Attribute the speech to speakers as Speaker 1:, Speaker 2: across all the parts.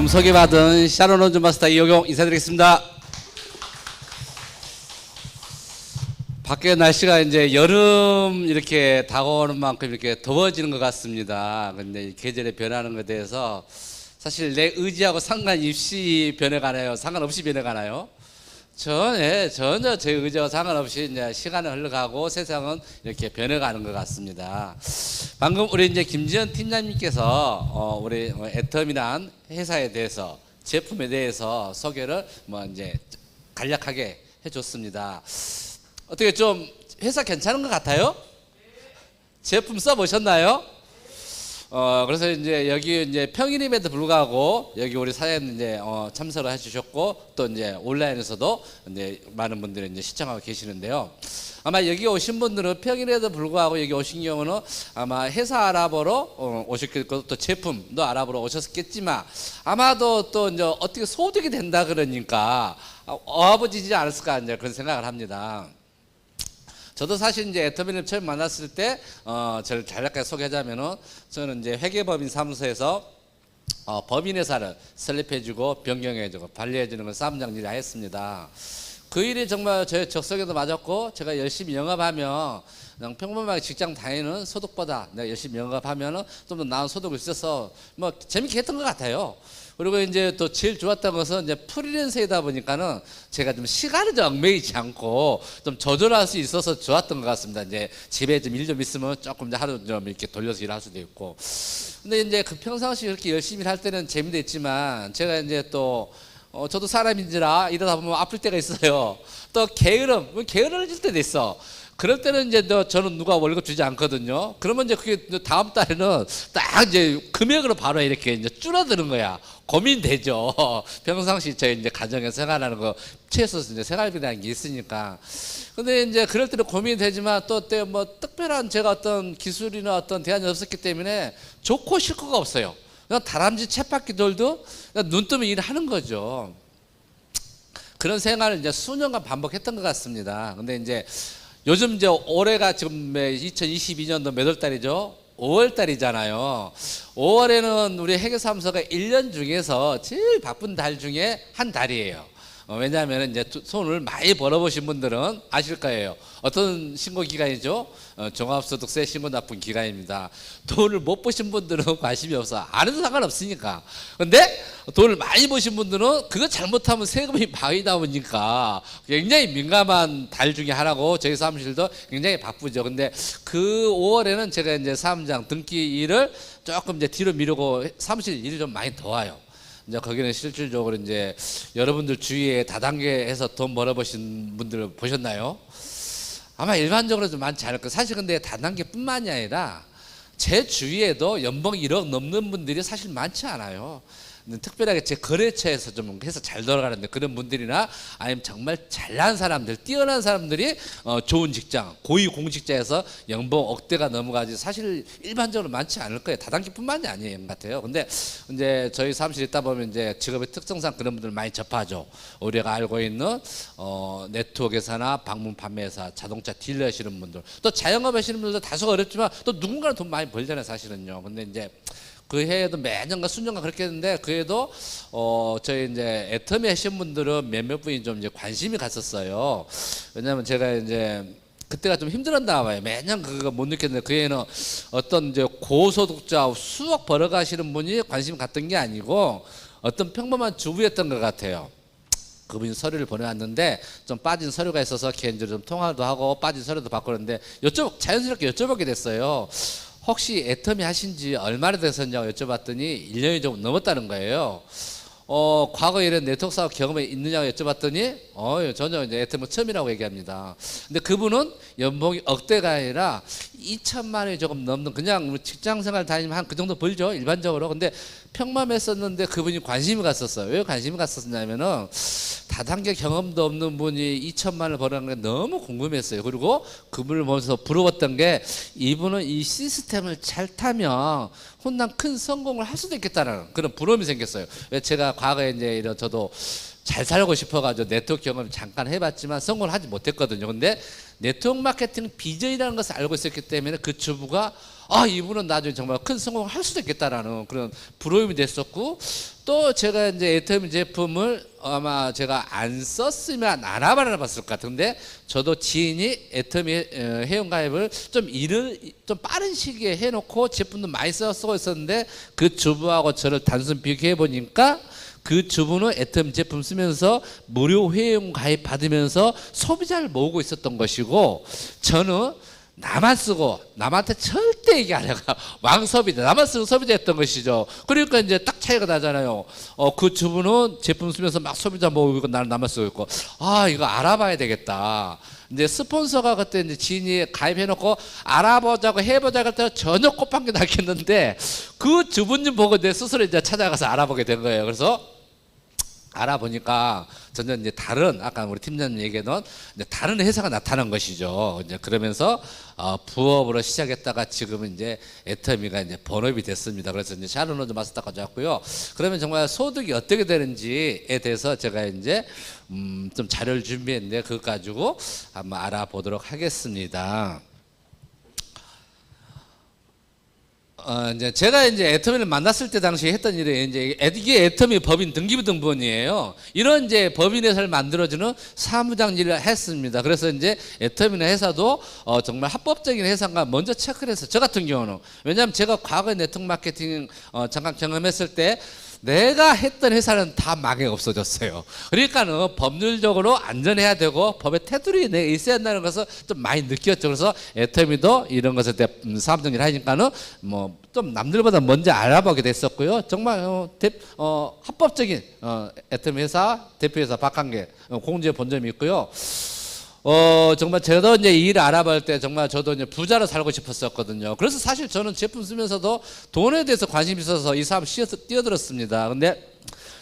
Speaker 1: 방금 소개받은 샤론 원주 마스터 이호경 인사드리겠습니다. 밖에 날씨가 이제 여름 이렇게 다가오는 만큼 이렇게 더워지는 것 같습니다. 근데 계절의 변하는 것에 대해서 사실 내 의지하고 상관없이 변해가나요? 상관없이 변해가나요? 전혀 제 의지와 상관없이 이제 시간은 흘러가고 세상은 이렇게 변해가는 것 같습니다. 방금 우리 이제 김지현 팀장님께서 우리 애텀이란 회사에 대해서 제품에 대해서 소개를 이제 간략하게 해줬습니다. 어떻게 좀 회사 괜찮은 것 같아요? 제품 써보셨나요? 그래서 이제 여기 이제 평일임에도 불구하고 여기 우리 사장님 이제 참석을 해주셨고 또 이제 온라인에서도 이제 많은 분들이 이제 시청하고 계시는데요. 아마 여기 오신 분들은 평일에도 불구하고 여기 오신 경우는 아마 회사 알아보러 오셨겠고 또 제품도 알아보러 오셨겠지만 아마도 또 이제 어떻게 소득이 된다 그러니까 어아버지지 않았을까 이제 그런 생각을 합니다. 저도 사실 이제 애터미를 처음 만났을 때, 저를 간략하게 소개하자면은, 저는 이제 회계법인 사무소에서, 법인회사를 설립해주고, 변경해주고, 관리해주는 걸 사무장 일을 했습니다. 그 일이 정말 저의 적성에도 맞았고, 제가 열심히 영업하면, 그냥 평범하게 직장 다니는 소득보다 내가 열심히 영업하면은 좀 더 나은 소득을 있어서, 재밌게 했던 것 같아요. 그리고 이제 또 제일 좋았던 것은 이제 프리랜서이다 보니까는 제가 좀 시간을 좀 얽매이지 않고 좀 조절할 수 있어서 좋았던 것 같습니다. 이제 집에 좀 일 좀 있으면 조금 이제 하루 좀 이렇게 돌려서 일할 수도 있고. 근데 이제 그 평상시 이렇게 열심히 할 때는 재미도 있지만 제가 이제 또 저도 사람인지라 이러다 보면 아플 때가 있어요. 또 게으름질 때도 있어. 그럴 때는 이제 저는 누가 월급 주지 않거든요. 그러면 이제 그게 다음 달에는 딱 이제 금액으로 바로 이렇게 이제 줄어드는 거야. 고민되죠. 평상시 저희 이제 가정에서 생활하는 거 최소 이제 생활비라는 게 있으니까. 근데 이제 그럴 때는 고민이 되지만 또 특별한 제가 어떤 기술이나 어떤 대안이 없었기 때문에 좋고 싫고가 없어요. 그냥 다람쥐 쳇바퀴 돌도 눈 뜨면 일하는 거죠. 그런 생활을 이제 수년간 반복했던 것 같습니다. 근데 이제 요즘 이제 올해가 지금 2022년도 몇 월 달이죠? 5월 달이잖아요. 5월에는 우리 회계사무소가 1년 중에서 제일 바쁜 달 중에 한 달이에요. 왜냐하면 이제 손을 많이 벌어보신 분들은 아실 거예요. 어떤 신고 기간이죠? 종합소득세 신고 납부 기간입니다. 돈을 못 버신 분들은 관심이 없어. 안 해도 상관없으니까. 근데 돈을 많이 버신 분들은 그거 잘못하면 세금이 많이 나오니까 굉장히 민감한 달 중에 하나고 저희 사무실도 굉장히 바쁘죠. 근데 그 5월에는 제가 이제 사무장 등기 일을 조금 이제 뒤로 미루고 사무실 일이 좀 많이 더 와요. 이제 거기는 실질적으로 이제 여러분들 주위에 다단계에서 돈 벌어보신 분들 보셨나요? 아마 일반적으로 좀 많지 않을 거예요. 사실 근데 다단계뿐만이 아니라 제 주위에도 연봉 1억 넘는 분들이 사실 많지 않아요. 특별하게 제 거래처에서 좀 해서 잘 돌아가는데 그런 분들이나 아니면 정말 잘난 사람들, 뛰어난 사람들이 좋은 직장, 고위 공직자에서 연봉 억대가 넘어가지 사실 일반적으로 많지 않을 거예요. 다단계뿐만이 아니에요, 같아요. 근데 이제 저희 사무실에 있다 보면 이제 직업의 특성상 그런 분들 많이 접하죠. 우리가 알고 있는 네트워크 회사나 방문 판매회사, 자동차 딜러 하시는 분들, 또 자영업 하시는 분들도 다소 어렵지만 또 누군가는 돈 많이 벌잖아요, 사실은요. 근데 이제 그 해에도 매년과 수년간 그렇게 했는데 그 해도 저희 이제 애터미 하신 분들은 몇몇 분이 좀 이제 관심이 갔었어요. 왜냐하면 제가 이제 그때가 좀 힘들었나 봐요. 매년 그거 못 느꼈는데 그 해에는 어떤 이제 고소득자 수억 벌어가시는 분이 관심 갔던 게 아니고 어떤 평범한 주부였던 것 같아요. 그분이 서류를 보내왔는데 좀 빠진 서류가 있어서 개인적으로 좀 통화도 하고 빠진 서류도 바꾸는데 자연스럽게 여쭤보게 됐어요. 혹시 애터미 하신 지 얼마나 되셨냐고 여쭤봤더니 1년이 좀 넘었다는 거예요. 과거에 이런 네트워크 사업 경험이 있느냐고 여쭤봤더니 전혀 이제 애터미 처음이라고 얘기합니다. 근데 그분은 연봉이 억대가 아니라 2천만 원이 조금 넘는 그냥 직장 생활 다니면 한 그 정도 벌죠, 일반적으로. 근데 평범했었는데 그분이 관심이 갔었어요. 왜 관심이 갔었냐면은 다단계 경험도 없는 분이 2천만 원을 벌어는 게 너무 궁금했어요. 그리고 그분을 보면서 부러웠던 게 이분은 이 시스템을 잘 타면 훗날 큰 성공을 할 수도 있겠다는 그런 부러움이 생겼어요. 왜 제가 과거에 이제 저도 잘 살고 싶어가지고 네트워크 경험 잠깐 해봤지만 성공을 하지 못했거든요. 근데 네트워크 마케팅 비전이라는 것을 알고 있었기 때문에 그 주부가 이분은 나중에 정말 큰 성공을 할 수도 있겠다라는 그런 부러움이 됐었고, 또 제가 이제 애터미 제품을 아마 제가 안 썼으면 안 알아봤을 것 같은데, 저도 지인이 애터미 회원 가입을 좀 빠른 시기에 해놓고 제품도 많이 쓰고 있었는데, 그 주부하고 저를 단순 비교해 보니까 그 주부는 애터미 제품 쓰면서 무료 회원 가입 받으면서 소비자를 모으고 있었던 것이고, 저는 나만 쓰고 남한테 절대 얘기 안 해가 왕소비자, 나만 쓰고 소비자였던 것이죠. 그러니까 이제 딱 차이가 나잖아요. 그 주부는 제품 쓰면서 막 소비자 모으고 있고, 나는 나만 쓰고 있고, 이거 알아봐야 되겠다. 이제 스폰서가 그때 이제 지인이 가입해놓고 알아보자고 해보자고 할 때 전혀 꽃판기 났겠는데, 그 주부님 보고 내 스스로 이제 찾아가서 알아보게 된 거예요. 그래서 알아보니까 전혀 이제 다른, 아까 우리 팀장님 얘기했던 다른 회사가 나타난 것이죠. 이제 그러면서 부업으로 시작했다가 지금은 이제 애터미가 이제 본업이 됐습니다. 그래서 이제 샤론로드 마스터가 왔고요. 그러면 정말 소득이 어떻게 되는지에 대해서 제가 이제 좀 자료를 준비했는데, 그거 가지고 한번 알아보도록 하겠습니다. 이제 제가 이제 애터미를 만났을 때 당시에 했던 일이 이제 이게 애터미 법인 등기부 등본이에요. 이런 이제 법인 회사를 만들어주는 사무장 일을 했습니다. 그래서 이제 애터미나 회사도 정말 합법적인 회사인가 먼저 체크를 해서, 저 같은 경우는, 왜냐하면 제가 과거에 네트워크 마케팅 잠깐 경험했을 때 내가 했던 회사는 다 망해 없어졌어요. 그러니까는 법률적으로 안전해야 되고 법의 테두리에 있어야 한다는 것을 좀 많이 느꼈죠. 그래서 애터미도 이런 것에 대해 사업정리를 하니까는 뭐 좀 남들보다 먼저 알아보게 됐었고요. 정말 합법적인 애터미 회사 대표회사 박한계 공지에 본 점이 있고요. 정말 저도 이제 이 일을 알아볼 때 정말 저도 이제 부자로 살고 싶었었거든요. 그래서 사실 저는 제품 쓰면서도 돈에 대해서 관심이 있어서 이 사업 뛰어들었습니다. 근데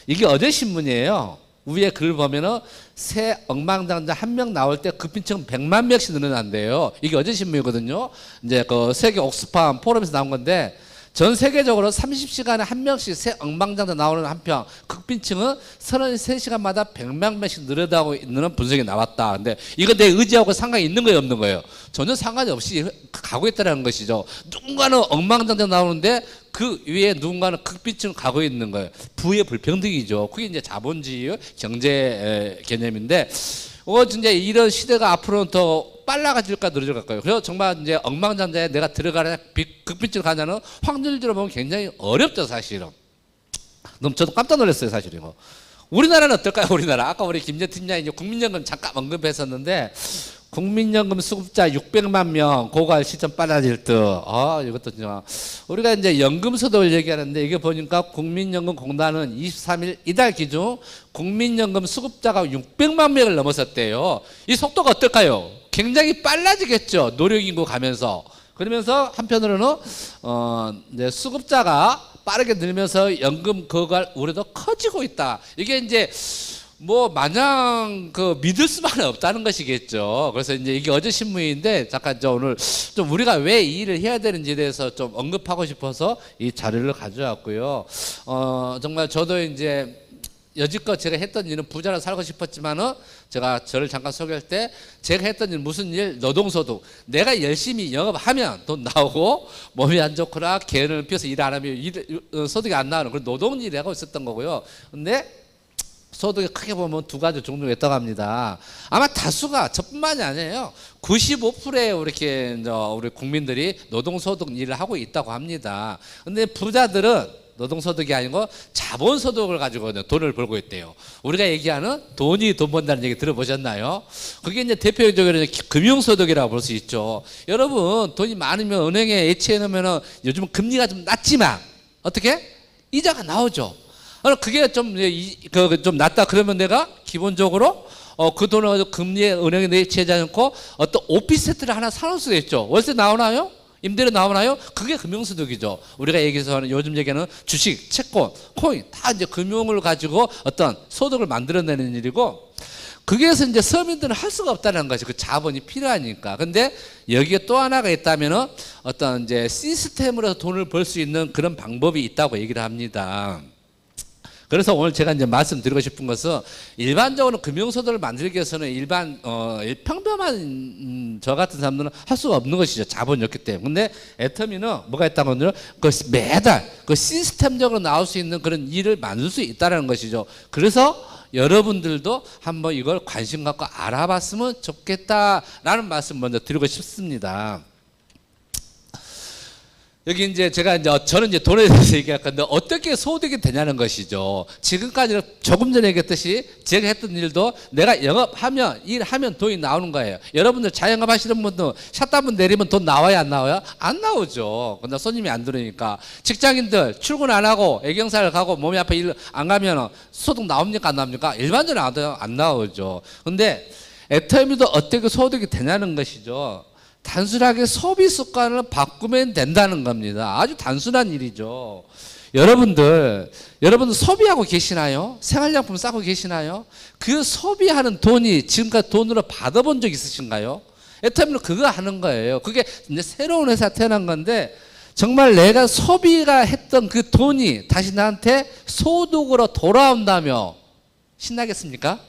Speaker 1: 이게 어제 신문이에요. 위에 글 보면은 새 억망장자 한 명 나올 때 급빈층 100만 명씩 늘어난대요. 이게 어제 신문이거든요. 이제 그 세계 옥스팜 포럼에서 나온 건데, 전 세계적으로 30시간에 한 명씩 새 엉망장자 나오는 한편, 극빈층은 33시간마다 100만 명씩 늘어나고 있는 분석이 나왔다. 근데 이거 내 의지하고 상관이 있는 거예요, 없는 거예요? 전혀 상관이 없이 가고 있다는 것이죠. 누군가는 엉망장자 나오는데 그 위에 누군가는 극빈층을 가고 있는 거예요. 부의 불평등이죠. 그게 이제 자본주의 경제 개념인데, 진짜 이런 시대가 앞으로는 더 빨라질까 느려질까요? 그래서 정말 이제 엉망장자에 내가 들어가냐 극빈층 가냐는 확률적으로 보면 굉장히 어렵죠, 사실은. 너무 저도 깜짝 놀랐어요, 사실 이거. 우리나라는 어떨까요? 우리나라 아까 우리 김재 팀장이 국민연금 잠깐 언급했었는데, 국민연금 수급자 600만 명 고갈 시점 빨라질 듯. 이것도 진짜 우리가 이제 연금소득을 얘기하는데, 이게 보니까 국민연금공단은 23일 이달 기준 국민연금 수급자가 600만 명을 넘어섰대요. 이 속도가 어떨까요? 굉장히 빨라지겠죠. 노령인구 가면서. 그러면서 한편으로는 이제 수급자가 빠르게 늘면서 연금 거갈 우려도 커지고 있다. 이게 이제 뭐 마냥 믿을 수만은 없다는 것이겠죠. 그래서 이제 이게 어제 신문인데, 잠깐 오늘 좀 우리가 왜 이 일을 해야 되는지에 대해서 좀 언급하고 싶어서 이 자료를 가져왔고요. 정말 저도 이제 여지껏 제가 했던 일은 부자로 살고 싶었지만은, 제가 저를 잠깐 소개할 때 제가 했던 일 무슨 일? 노동소득. 내가 열심히 영업하면 돈 나오고, 몸이 안 좋거나 개를 피워서 일 안 하면 소득이 안 나오는 그런 노동일을 하고 있었던 거고요. 근데 소득이 크게 보면 두 가지 종류가 있다고 합니다. 아마 다수가, 저뿐만이 아니에요. 95%의 우리 국민들이 노동소득 일을 하고 있다고 합니다. 근데 부자들은 노동소득이 아니고 자본소득을 가지고 돈을 벌고 있대요. 우리가 얘기하는 돈이 돈 번다는 얘기 들어보셨나요? 그게 이제 대표적으로 금융소득이라고 볼 수 있죠. 여러분, 돈이 많으면 은행에 예치해 놓으면 요즘 금리가 좀 낮지만 어떻게? 이자가 나오죠. 그게 좀 낮다 그러면 내가 기본적으로 그 돈을 가지고 금리에 은행에 내치하지 않고 어떤 오피스텔을 하나 사놓을 수도 있죠. 월세 나오나요? 임대료 나오나요? 그게 금융소득이죠. 우리가 얘기해서 하는, 요즘 얘기하는 주식, 채권, 코인, 다 이제 금융을 가지고 어떤 소득을 만들어내는 일이고, 거기에서 이제 서민들은 할 수가 없다는 것이, 그 자본이 필요하니까. 근데 여기에 또 하나가 있다면은 어떤 이제 시스템으로 돈을 벌 수 있는 그런 방법이 있다고 얘기를 합니다. 그래서 오늘 제가 이제 말씀드리고 싶은 것은 일반적으로 금융소득을 만들기 위해서는 일반 평범한 저 같은 사람들은 할 수가 없는 것이죠. 자본이 없기 때문에. 근데 애터미는 뭐가 있다고 하면 그 매달 그 시스템적으로 나올 수 있는 그런 일을 만들 수 있다는 것이죠. 그래서 여러분들도 한번 이걸 관심 갖고 알아봤으면 좋겠다라는 말씀 먼저 드리고 싶습니다. 여기 이제 저는 이제 돈에 대해서 얘기할 건데 어떻게 소득이 되냐는 것이죠. 지금까지는 조금 전에 얘기했듯이 제가 했던 일도 내가 영업하면 일하면 돈이 나오는 거예요. 여러분들 자영업 하시는 분들 샷다분 내리면 돈 나와요, 안 나와요? 안 나오죠. 근데 손님이 안 들어오니까. 직장인들 출근 안 하고 애경사를 가고 몸이 아파 일 안 가면 소득 나옵니까, 안 나옵니까? 일반적으로 안 나오죠. 근데 애터미도 어떻게 소득이 되냐는 것이죠. 단순하게 소비 습관을 바꾸면 된다는 겁니다. 아주 단순한 일이죠. 여러분들 소비하고 계시나요? 생활용품 싸고 계시나요? 그 소비하는 돈이 지금까지 돈으로 받아본 적 있으신가요? 애터미는 그거 하는 거예요. 그게 이제 새로운 회사 태어난 건데 정말 내가 소비가 했던 그 돈이 다시 나한테 소득으로 돌아온다며 신나겠습니까?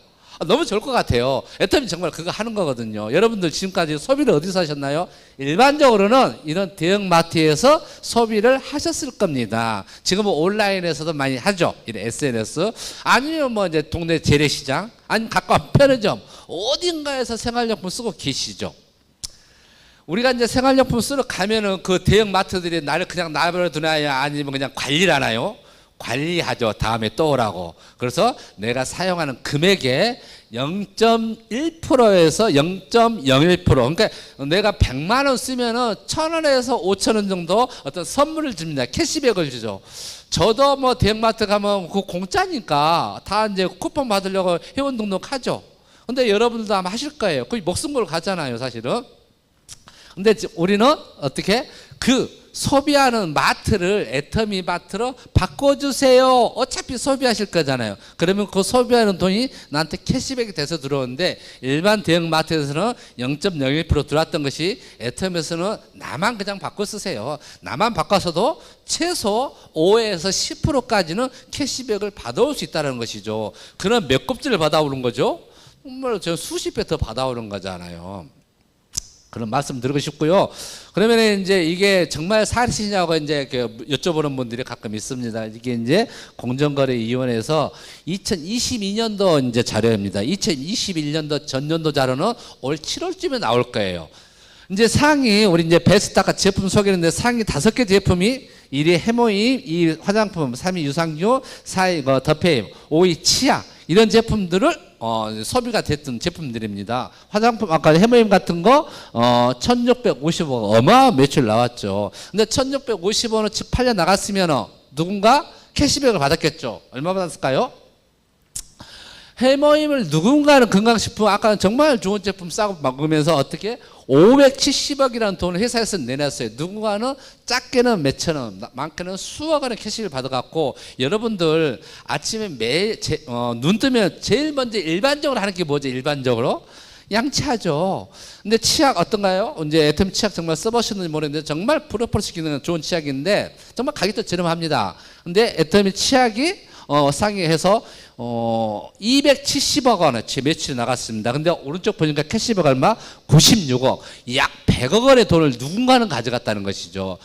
Speaker 1: 너무 좋을 것 같아요. 애터미 정말 그거 하는 거거든요. 여러분들 지금까지 소비를 어디서 하셨나요? 일반적으로는 이런 대형마트에서 소비를 하셨을 겁니다. 지금은 온라인에서도 많이 하죠. 이런 SNS 아니면 뭐 이제 동네 재래시장 아니면 가까운 편의점 어딘가에서 생활용품 쓰고 계시죠. 우리가 이제 생활용품 쓰러 가면은 그 대형마트들이 나를 그냥 나버려 두나요? 아니면 그냥 관리를 하나요? 관리하죠. 다음에 또 오라고. 그래서 내가 사용하는 금액의 0.1%에서 0.01% 그러니까 내가 100만 원 쓰면은 1,000원에서 5,000원 정도 어떤 선물을 줍니다. 캐시백을 주죠. 저도 뭐 대형마트 가면 그 공짜니까 다 이제 쿠폰 받으려고 회원 등록하죠. 근데 여러분들도 아마 하실 거예요. 거의 목숨 걸고 가잖아요, 사실은. 근데 우리는 어떻게 그 소비하는 마트를 애터미 마트로 바꿔주세요. 어차피 소비하실 거잖아요. 그러면 그 소비하는 돈이 나한테 캐시백이 돼서 들어오는데 일반 대형 마트에서는 0.01% 들어왔던 것이 애터미에서는 나만 그냥 바꿔 쓰세요. 나만 바꿔서도 최소 5에서 10%까지는 캐시백을 받아올 수 있다는 것이죠. 그럼 몇 곱절을 받아오는 거죠? 정말 저 수십 배 더 받아오는 거잖아요. 그런 말씀 드리고 싶고요. 그러면 이제 이게 정말 사실이냐고 이제 여쭤보는 분들이 가끔 있습니다. 이게 이제 공정거래위원회에서 2022년도 이제 자료입니다. 2021년도 전년도 자료는 올 7월쯤에 나올 거예요. 이제 상위 우리 이제 베스트아까 제품 소개했는데 상위 5개 제품이 1위 해모임, 2위 화장품, 3위 유산균, 4위 더페임, 5위 치약 이런 제품들을 소비가 됐던 제품들입니다. 화장품 아까 해모임 같은 거 1,650원 어마어마한 매출 나왔죠. 근데 1,650원을 즉 팔려 나갔으면 누군가 캐시백을 받았겠죠. 얼마 받았을까요? 해모임을 누군가는 건강식품 아까 정말 좋은 제품 싸고 먹으면서 어떻게 570억이라는 돈을 회사에서 내놨어요. 누군가는 작게는 몇천 원, 많게는 수억 원의 캐시를 받아갖고 여러분들 아침에 매일 눈 뜨면 제일 먼저 일반적으로 하는 게 뭐죠? 일반적으로 양치하죠. 근데 치약 어떤가요? 이제 애터미 치약 정말 써보셨는지 모르겠는데 정말 프로포를 시키는 좋은 치약인데 정말 가격도 저렴합니다. 근데 애터미 치약이 상위해서 270억 원어치 매출이 나갔습니다. 근데 오른쪽 보니까 캐시백 얼마? 96억. 약 100억 원의 돈을 누군가는 가져갔다는 것이죠.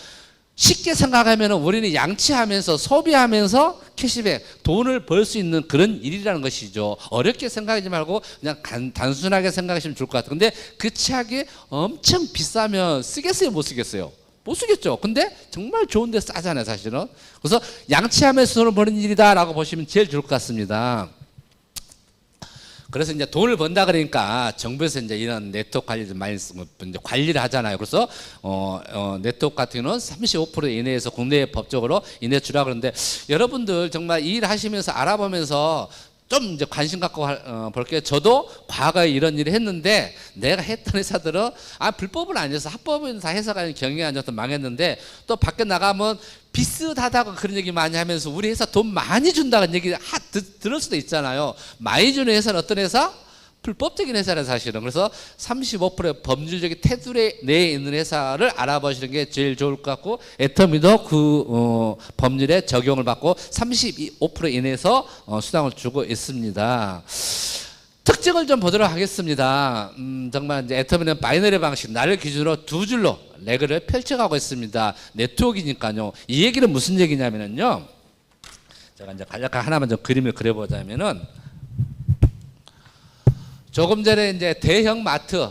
Speaker 1: 쉽게 생각하면 우리는 양치하면서 소비하면서 캐시백 돈을 벌 수 있는 그런 일이라는 것이죠. 어렵게 생각하지 말고 그냥 단순하게 생각하시면 좋을 것 같아요. 근데 그 치약이 엄청 비싸면 쓰겠어요, 못 쓰겠어요? 못 쓰겠죠. 근데 정말 좋은데 싸잖아요, 사실은. 그래서 양치하면서 돈을 버는 일이다라고 보시면 제일 좋을 것 같습니다. 그래서 이제 돈을 번다 그러니까 정부에서 이제 이런 네트워크 관리를 많이 이제 관리를 하잖아요. 그래서 네트워크 같은 경우는 35% 이내에서 국내에 법적으로 이내 주라 그러는데 여러분들 정말 이 일 하시면서 알아보면서 좀 이제 관심 갖고 볼게요. 저도 과거에 이런 일을 했는데 내가 했던 회사들은 불법은 아니어서 합법은 다 회사가 경영이 안 좋아서 망했는데 또 밖에 나가면 비슷하다고 그런 얘기 많이 하면서 우리 회사 돈 많이 준다는 얘기 들을 수도 있잖아요. 많이 주는 회사는 어떤 회사? 불법적인 회사는 사실은. 그래서 35%의 법률적인 테두리 내에 있는 회사를 알아보시는 게 제일 좋을 것 같고, 애터미도 그 법률에 적용을 받고 35% 이내에서 수당을 주고 있습니다. 특징을 좀 보도록 하겠습니다. 정말 이제 애터미는 바이너리 방식, 나를 기준으로 두 줄로 레그를 펼쳐가고 있습니다. 네트워크니까요. 이 얘기는 무슨 얘기냐면요. 제가 이제 간략하게 하나만 좀 그림을 그려보자면은, 조금 전에 이제 대형 마트,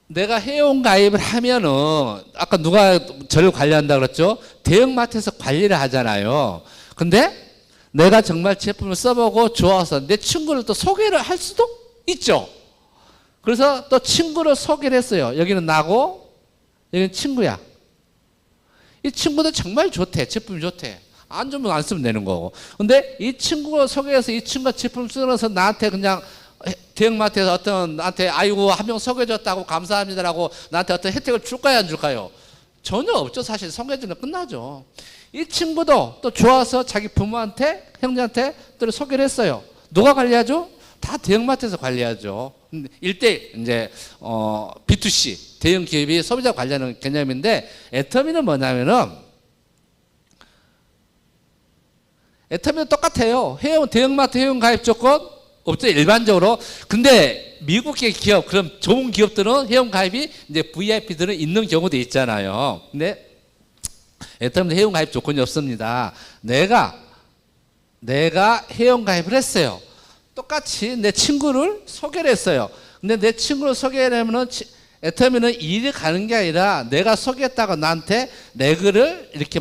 Speaker 1: 내가 회원 가입을 하면은, 아까 누가 저를 관리한다 그랬죠? 대형 마트에서 관리를 하잖아요. 근데 내가 정말 제품을 써보고 좋아서 내 친구를 또 소개를 할 수도 있죠. 그래서 또 친구를 소개를 했어요. 여기는 나고 여기는 친구야. 이 친구도 정말 좋대. 제품이 좋대. 안 좋으면 안 쓰면 되는 거고. 근데 이 친구가 소개해서 이 친구가 제품 쓰면서 나한테 그냥 대형마트에서 어떤 나한테 아이고 한 명 소개해줬다고 감사합니다라고 나한테 어떤 혜택을 줄까요, 안 줄까요? 전혀 없죠. 사실 소개해주면 끝나죠. 이 친구도 또 좋아서 자기 부모한테, 형제한테 또 소개를 했어요. 누가 관리하죠? 다 대형마트에서 관리하죠. 1대1 이제 B2C 대형 기업이 소비자 관리하는 개념인데, 애터미는 뭐냐면은, 애터미는 똑같아요. 대형마트 회원 가입 조건 없죠, 일반적으로. 근데 미국의 기업, 그럼 좋은 기업들은 회원 가입이 이제 VIP들은 있는 경우도 있잖아요. 근데 애터미는 회원 가입 조건이 없습니다. 내가 회원 가입을 했어요. 똑같이 내 친구를 소개를 했어요. 근데 내 친구를 소개하려면은 애터미는 일이 가는 게 아니라 내가 소개했다고 나한테 레그를 이렇게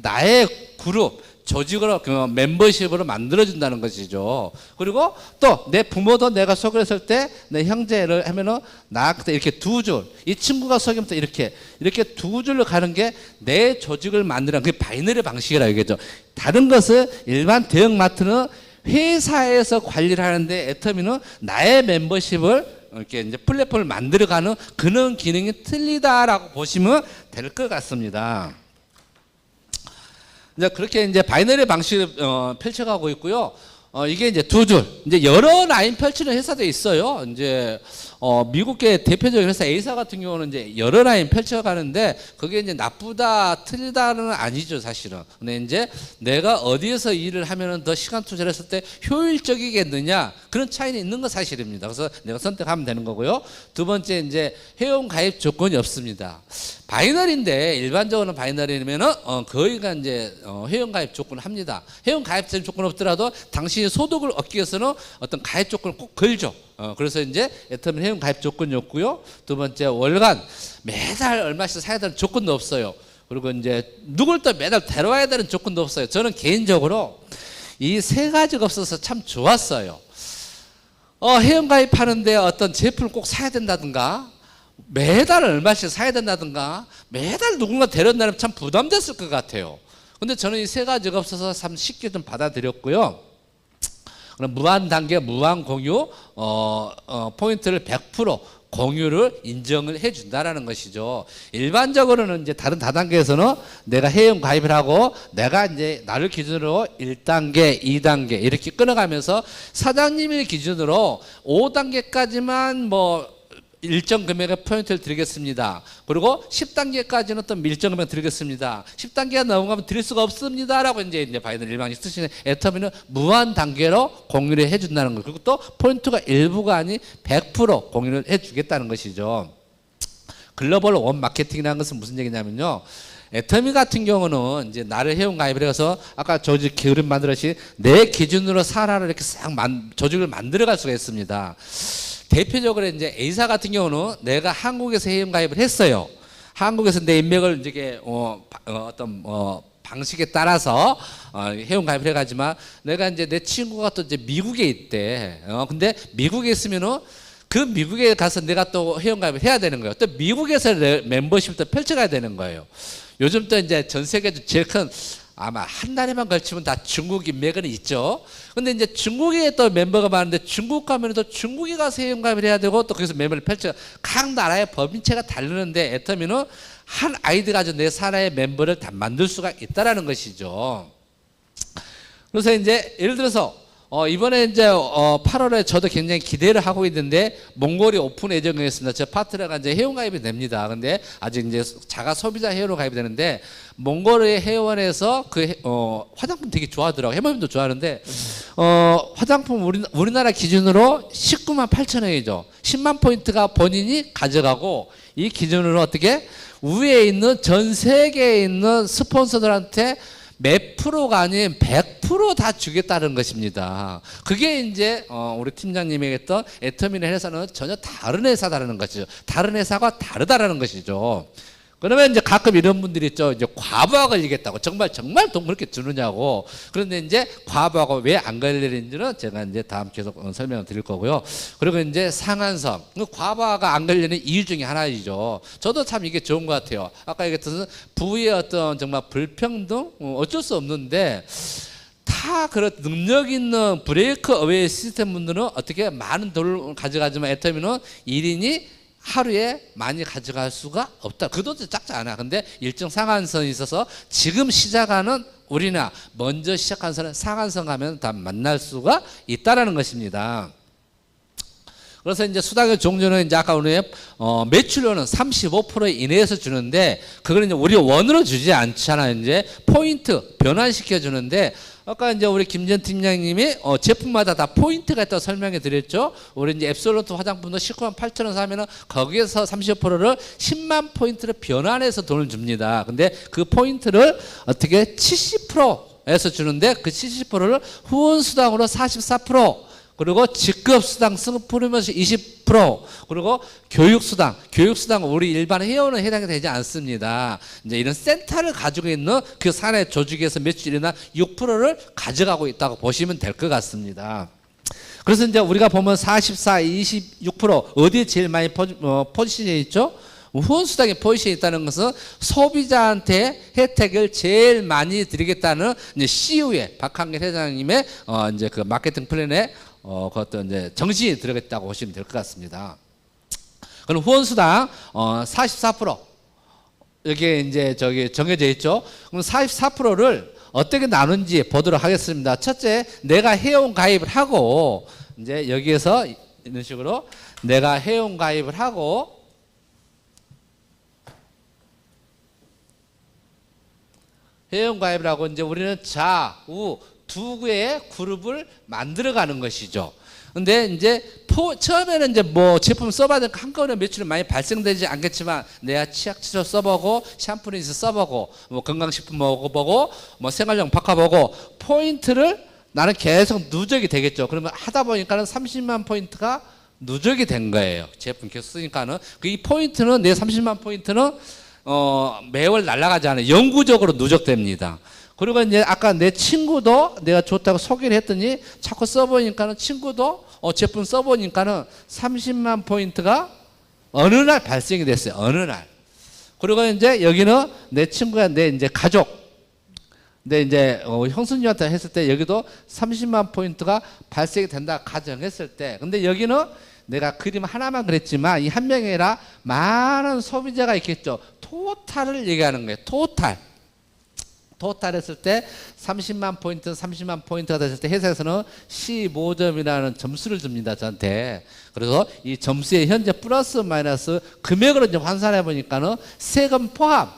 Speaker 1: 나의 그룹, 조직으로, 멤버십으로 만들어준다는 것이죠. 그리고 또 내 부모도 내가 소개했을 때 내 형제를 하면은 나한테 이렇게 두 줄, 이 친구가 소개하면서 이렇게 두 줄로 가는 게 내 조직을 만드는, 그게 바이너리 방식이라고 얘기하죠. 다른 것은 일반 대형마트는 회사에서 관리를 하는데, 애터미는 나의 멤버십을 이렇게 이제 플랫폼을 만들어가는 그런 기능이 틀리다라고 보시면 될 것 같습니다. 이제 그렇게 이제 바이너리 방식을 펼쳐가고 있고요. 이게 이제 두 줄, 이제 여러 라인 펼치는 회사도 있어요. 이제 미국의 대표적인 회사 A사 같은 경우는 이제 여러 라인 펼쳐가는데, 그게 이제 나쁘다 틀리다는 아니죠, 사실은. 근데 이제 내가 어디에서 일을 하면은 더 시간 투자를 했을 때 효율적이겠느냐, 그런 차이는 있는 건 사실입니다. 그래서 내가 선택하면 되는 거고요. 두 번째, 이제 회원 가입 조건이 없습니다. 바이너리인데, 일반적으로는 바이너리면은 거의가 이제 회원 가입 조건을 합니다. 회원 가입 조건 없더라도 당신이 소득을 얻기 위해서는 어떤 가입 조건을 꼭 걸죠. 그래서 이제 애터미 회원 가입 조건이 없고요. 두 번째, 월간 매달 얼마씩 사야 되는 조건도 없어요. 그리고 이제 누굴 또 매달 데려와야 되는 조건도 없어요. 저는 개인적으로 이 세 가지가 없어서 참 좋았어요. 회원 가입하는데 어떤 제품을 꼭 사야 된다든가, 매달 얼마씩 사야 된다든가, 매달 누군가 데려온다면 참 부담됐을 것 같아요. 근데 저는 이 세 가지가 없어서 참 쉽게 좀 받아들였고요. 그럼 무한 단계, 무한 공유, 포인트를 100% 공유를 인정을 해준다라는 것이죠. 일반적으로는 이제 다른 다단계에서는 내가 회원 가입을 하고 내가 이제 나를 기준으로 1단계, 2단계 이렇게 끊어가면서 사장님의 기준으로 5단계까지만 뭐 일정 금액의 포인트를 드리겠습니다. 그리고 10단계까지는 또 일정 금액 드리겠습니다. 10단계가 넘어가면 드릴 수가 없습니다. 라고 이제 바이너리 일반식 쓰시는 애터미는 무한 단계로 공유를 해준다는 것. 그리고 또 포인트가 일부가 아닌 100% 공유를 해주겠다는 것이죠. 글로벌 원 마케팅이라는 것은 무슨 얘기냐면요. 애터미 같은 경우는 이제 나를 회원 가입을 해서 아까 조직 그림 만들었듯이 내 기준으로 사라를 이렇게 싹 조직을 만들어갈 수가 있습니다. 대표적으로 이제 A사 같은 경우는 내가 한국에서 회원 가입을 했어요. 한국에서 내 인맥을 이제 어떤 방식에 따라서 회원 가입을 해가지만, 내가 이제 내 친구가 또 이제 미국에 있대. 근데 미국에 있으면은 그 미국에 가서 내가 또 회원 가입을 해야 되는 거예요. 또 미국에서 멤버십도 펼쳐가야 되는 거예요. 요즘 또 이제 전 세계에서 제일 큰, 아마 한 달에만 걸치면 다 중국 인맥은 있죠. 근데 이제 중국에 또 멤버가 많은데, 중국 가면 또 중국에 가서 회원 가입을 해야 되고, 또 거기서 멤버를 펼쳐. 각 나라의 법인체가 다르는데 애터미는 한 아이디 가지고 내 나라의 멤버를 다 만들 수가 있다라는 것이죠. 그래서 이제 예를 들어서 이번에 이제 8월에 저도 굉장히 기대를 하고 있는데 몽골이 오픈 예정이었습니다. 저 파트너가 이제 회원 가입이 됩니다. 근데 아직 이제 자가 소비자 회원으로 가입이 되는데 몽골의 회원에서 화장품 되게 좋아하더라고요. 해모님도 좋아하는데 화장품 우리나라 기준으로 19만 8천 원이죠. 10만 포인트가 본인이 가져가고 이 기준으로 어떻게 위에 있는 전 세계에 있는 스폰서들한테 몇 프로가 아닌 100% 다 주겠다는 것입니다. 그게 이제 우리 팀장님이 했던 애터미널 회사는 전혀 다른 회사다라는 것이죠. 다른 회사가 다르다라는 것이죠. 그러면 이제 가끔 이런 분들이 있죠. 이제 과부하 걸리겠다고. 정말 돈 그렇게 주느냐고. 그런데 이제 과부하가 왜 안 걸리는지는 제가 이제 다음 계속 설명을 드릴 거고요. 그리고 이제 상한선. 과부하가 안 걸리는 이유 중에 하나이죠. 저도 참 이게 좋은 것 같아요. 아까 얘기했던 부의 어떤 정말 불평등? 어쩔 수 없는데 다 그런 능력 있는 브레이크 어웨이 시스템 분들은 어떻게 많은 돈을 가져가지만 애터미는 1인이 하루에 많이 가져갈 수가 없다. 그 돈도 작지 않아. 근데 일정 상한선이 있어서 지금 시작하는 우리나 먼저 시작한 사람은 상한선 가면 다 만날 수가 있다라는 것입니다. 그래서 이제 수당의 종류는 이제 아까 우리 매출료는 35% 이내에서 주는데 그거는 이제 우리 원으로 주지 않잖아요. 이제 포인트 변환시켜 주는데 아까 이제 우리 김전 팀장님이 제품마다 다 포인트가 있다고 설명해 드렸죠. 우리 이제 앱솔루트 화장품도 19만 8천 원 사면은 거기에서 30%를 10만 포인트를 변환해서 돈을 줍니다. 근데 그 포인트를 어떻게 70%에서 주는데 그 70%를 후원 수당으로 44%, 그리고 직급수당 승프리면서 20%, 그리고 교육수당 우리 일반 회원은 해당이 되지 않습니다. 이제 이런 센터를 가지고 있는 그 사내 조직에서 매출이나 6%를 가져가고 있다고 보시면 될 것 같습니다. 그래서 이제 우리가 보면 44, 26% 어디에 제일 많이 포지션이 있죠? 후원수당에 포지션이 있다는 것은 소비자한테 혜택을 제일 많이 드리겠다는 이제 CU의 박한길 회장님의 이제 그 마케팅 플랜에 그 어떤 이제 정신이 들어갔다고 보시면 될 것 같습니다. 그럼 후원수당 44% 여기에 이제 저기 정해져 있죠. 그럼 44%를 어떻게 나눈지 보도록 하겠습니다. 첫째, 내가 회원 가입을 하고 이제 여기에서 이런 식으로 내가 회원 가입을 하고 회원 가입을 하고 이제 우리는 좌우 두 개의 그룹을 만들어가는 것이죠. 근데 이제 처음에는 이제 뭐 제품 써봐도 한꺼번에 매출이 많이 발생되지 않겠지만 내가 치약 치료 써보고 샴푸린스 써보고 뭐 건강식품 먹어보고 뭐 생활용 바꿔보고 포인트를 나는 계속 누적이 되겠죠. 그러면 하다 보니까는 30만 포인트가 누적이 된 거예요. 제품 계속 쓰니까는 이 포인트는 내 30만 포인트는 매월 날아가지 않아요. 영구적으로 누적됩니다. 그리고 이제 아까 내 친구도 내가 좋다고 소개를 했더니 자꾸 써보니까는 친구도 제품 써보니까는 30만 포인트가 어느 날 발생이 됐어요. 어느 날. 그리고 이제 여기는 내 친구야 내 이제 가족. 내 이제 형수님한테 했을 때 여기도 30만 포인트가 발생이 된다 가정했을 때. 근데 여기는 내가 그림 하나만 그랬지만 이 한 명이 아니라 많은 소비자가 있겠죠. 토탈을 얘기하는 거예요. 토탈 했을 때 30만 포인트가 됐을 때 회사에서는 15점이라는 점수를 줍니다. 저한테. 그래서 이 점수에 현재 플러스 마이너스 금액으로 이제 환산해 보니까는 세금 포함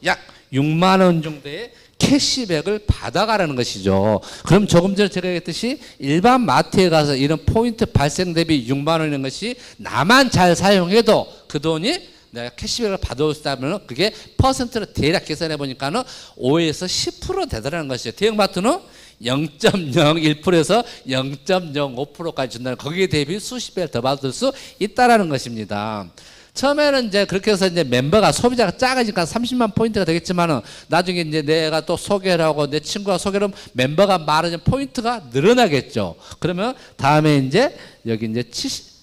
Speaker 1: 약 6만 원 정도의 캐시백을 받아가라는 것이죠. 그럼 조금 전에 제가 얘기했듯이 일반 마트에 가서 이런 포인트 발생 대비 6만 원이라는 것이 나만 잘 사용해도 그 돈이 내가 캐시백을 받아오시다면 그게 퍼센트로 대략 계산해 보니까는 5에서 10% 되더라는 것이죠. 대형마트는 0.01%에서 0.05%까지 준다는 거기에 대비 수십 배를 더 받을 수 있다라는 것입니다. 처음에는 이제 그렇게 해서 이제 멤버가 소비자가 작으니까 30만 포인트가 되겠지만은 나중에 이제 내가 또 소개를 하고 내 친구가 소개를 하면 멤버가 많아지면 포인트가 늘어나겠죠. 그러면 다음에 이제 여기 이제 70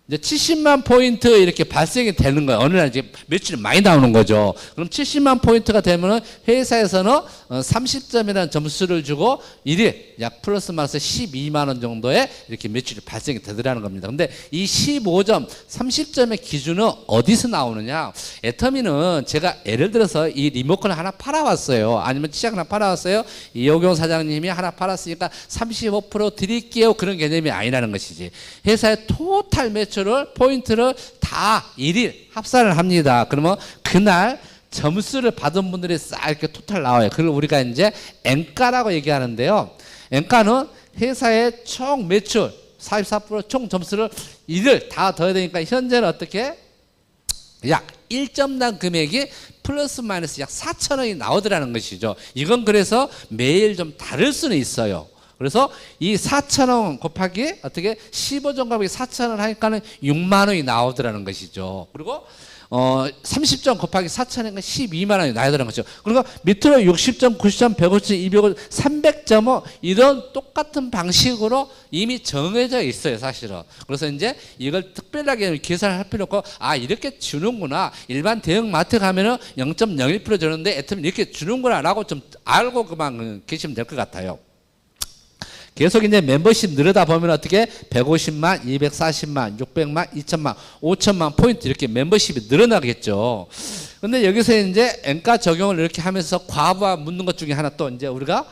Speaker 1: 이제 70만 포인트 이렇게 발생이 되는 거예요. 어느 날 이제 매출이 많이 나오는 거죠. 그럼 70만 포인트가 되면은 회사에서는 30점이라는 점수를 주고 일일 약 플러스 마이너스 12만 원 정도의 이렇게 매출이 발생이 되더라는 겁니다. 근데 이 15점, 30점의 기준은 어디서 나오느냐? 애터미는 제가 예를 들어서 이 리모컨을 하나 팔아왔어요. 아니면 치약 하나 팔아왔어요. 이호경 사장님이 하나 팔았으니까 35% 드릴게요. 그런 개념이 아니라는 것이지. 회사의 토탈 매출 포인트를 다 일일 합산을 합니다. 그러면 그날 점수를 받은 분들이 싹 이렇게 토탈 나와요. 그걸 우리가 이제 N가라고 얘기하는데요. N가는 회사의 총 매출 44%총 점수를 일일 다 더해야 되니까 현재는 어떻게 약 1점당 금액이 플러스 마이너스 약 4,000원이 나오더라는 것이죠. 이건 그래서 매일 좀 다를 수는 있어요. 그래서 이 4,000원 곱하기 어떻게 15점 곱하기 4,000원 하니까는 6만 원이 나오더라는 것이죠. 그리고 30점 곱하기 4,000원이니까 12만 원이 나오더라는 거죠. 그리고 밑으로 60점, 90점, 150점, 200점, 300점 이런 똑같은 방식으로 이미 정해져 있어요, 사실은. 그래서 이제 이걸 특별하게 계산을 할 필요 없고 이렇게 주는구나. 일반 대형 마트 가면은 0.01% 주는데 애터미 이렇게 주는구나라고 좀 알고 그만 계시면 될 것 같아요. 계속 이제 멤버십 늘어다 보면 어떻게 150만, 240만, 600만, 2천만, 5천만 포인트 이렇게 멤버십이 늘어나겠죠. 근데 여기서 이제 N가 적용을 이렇게 하면서 과부하 묻는 것 중에 하나 또 이제 우리가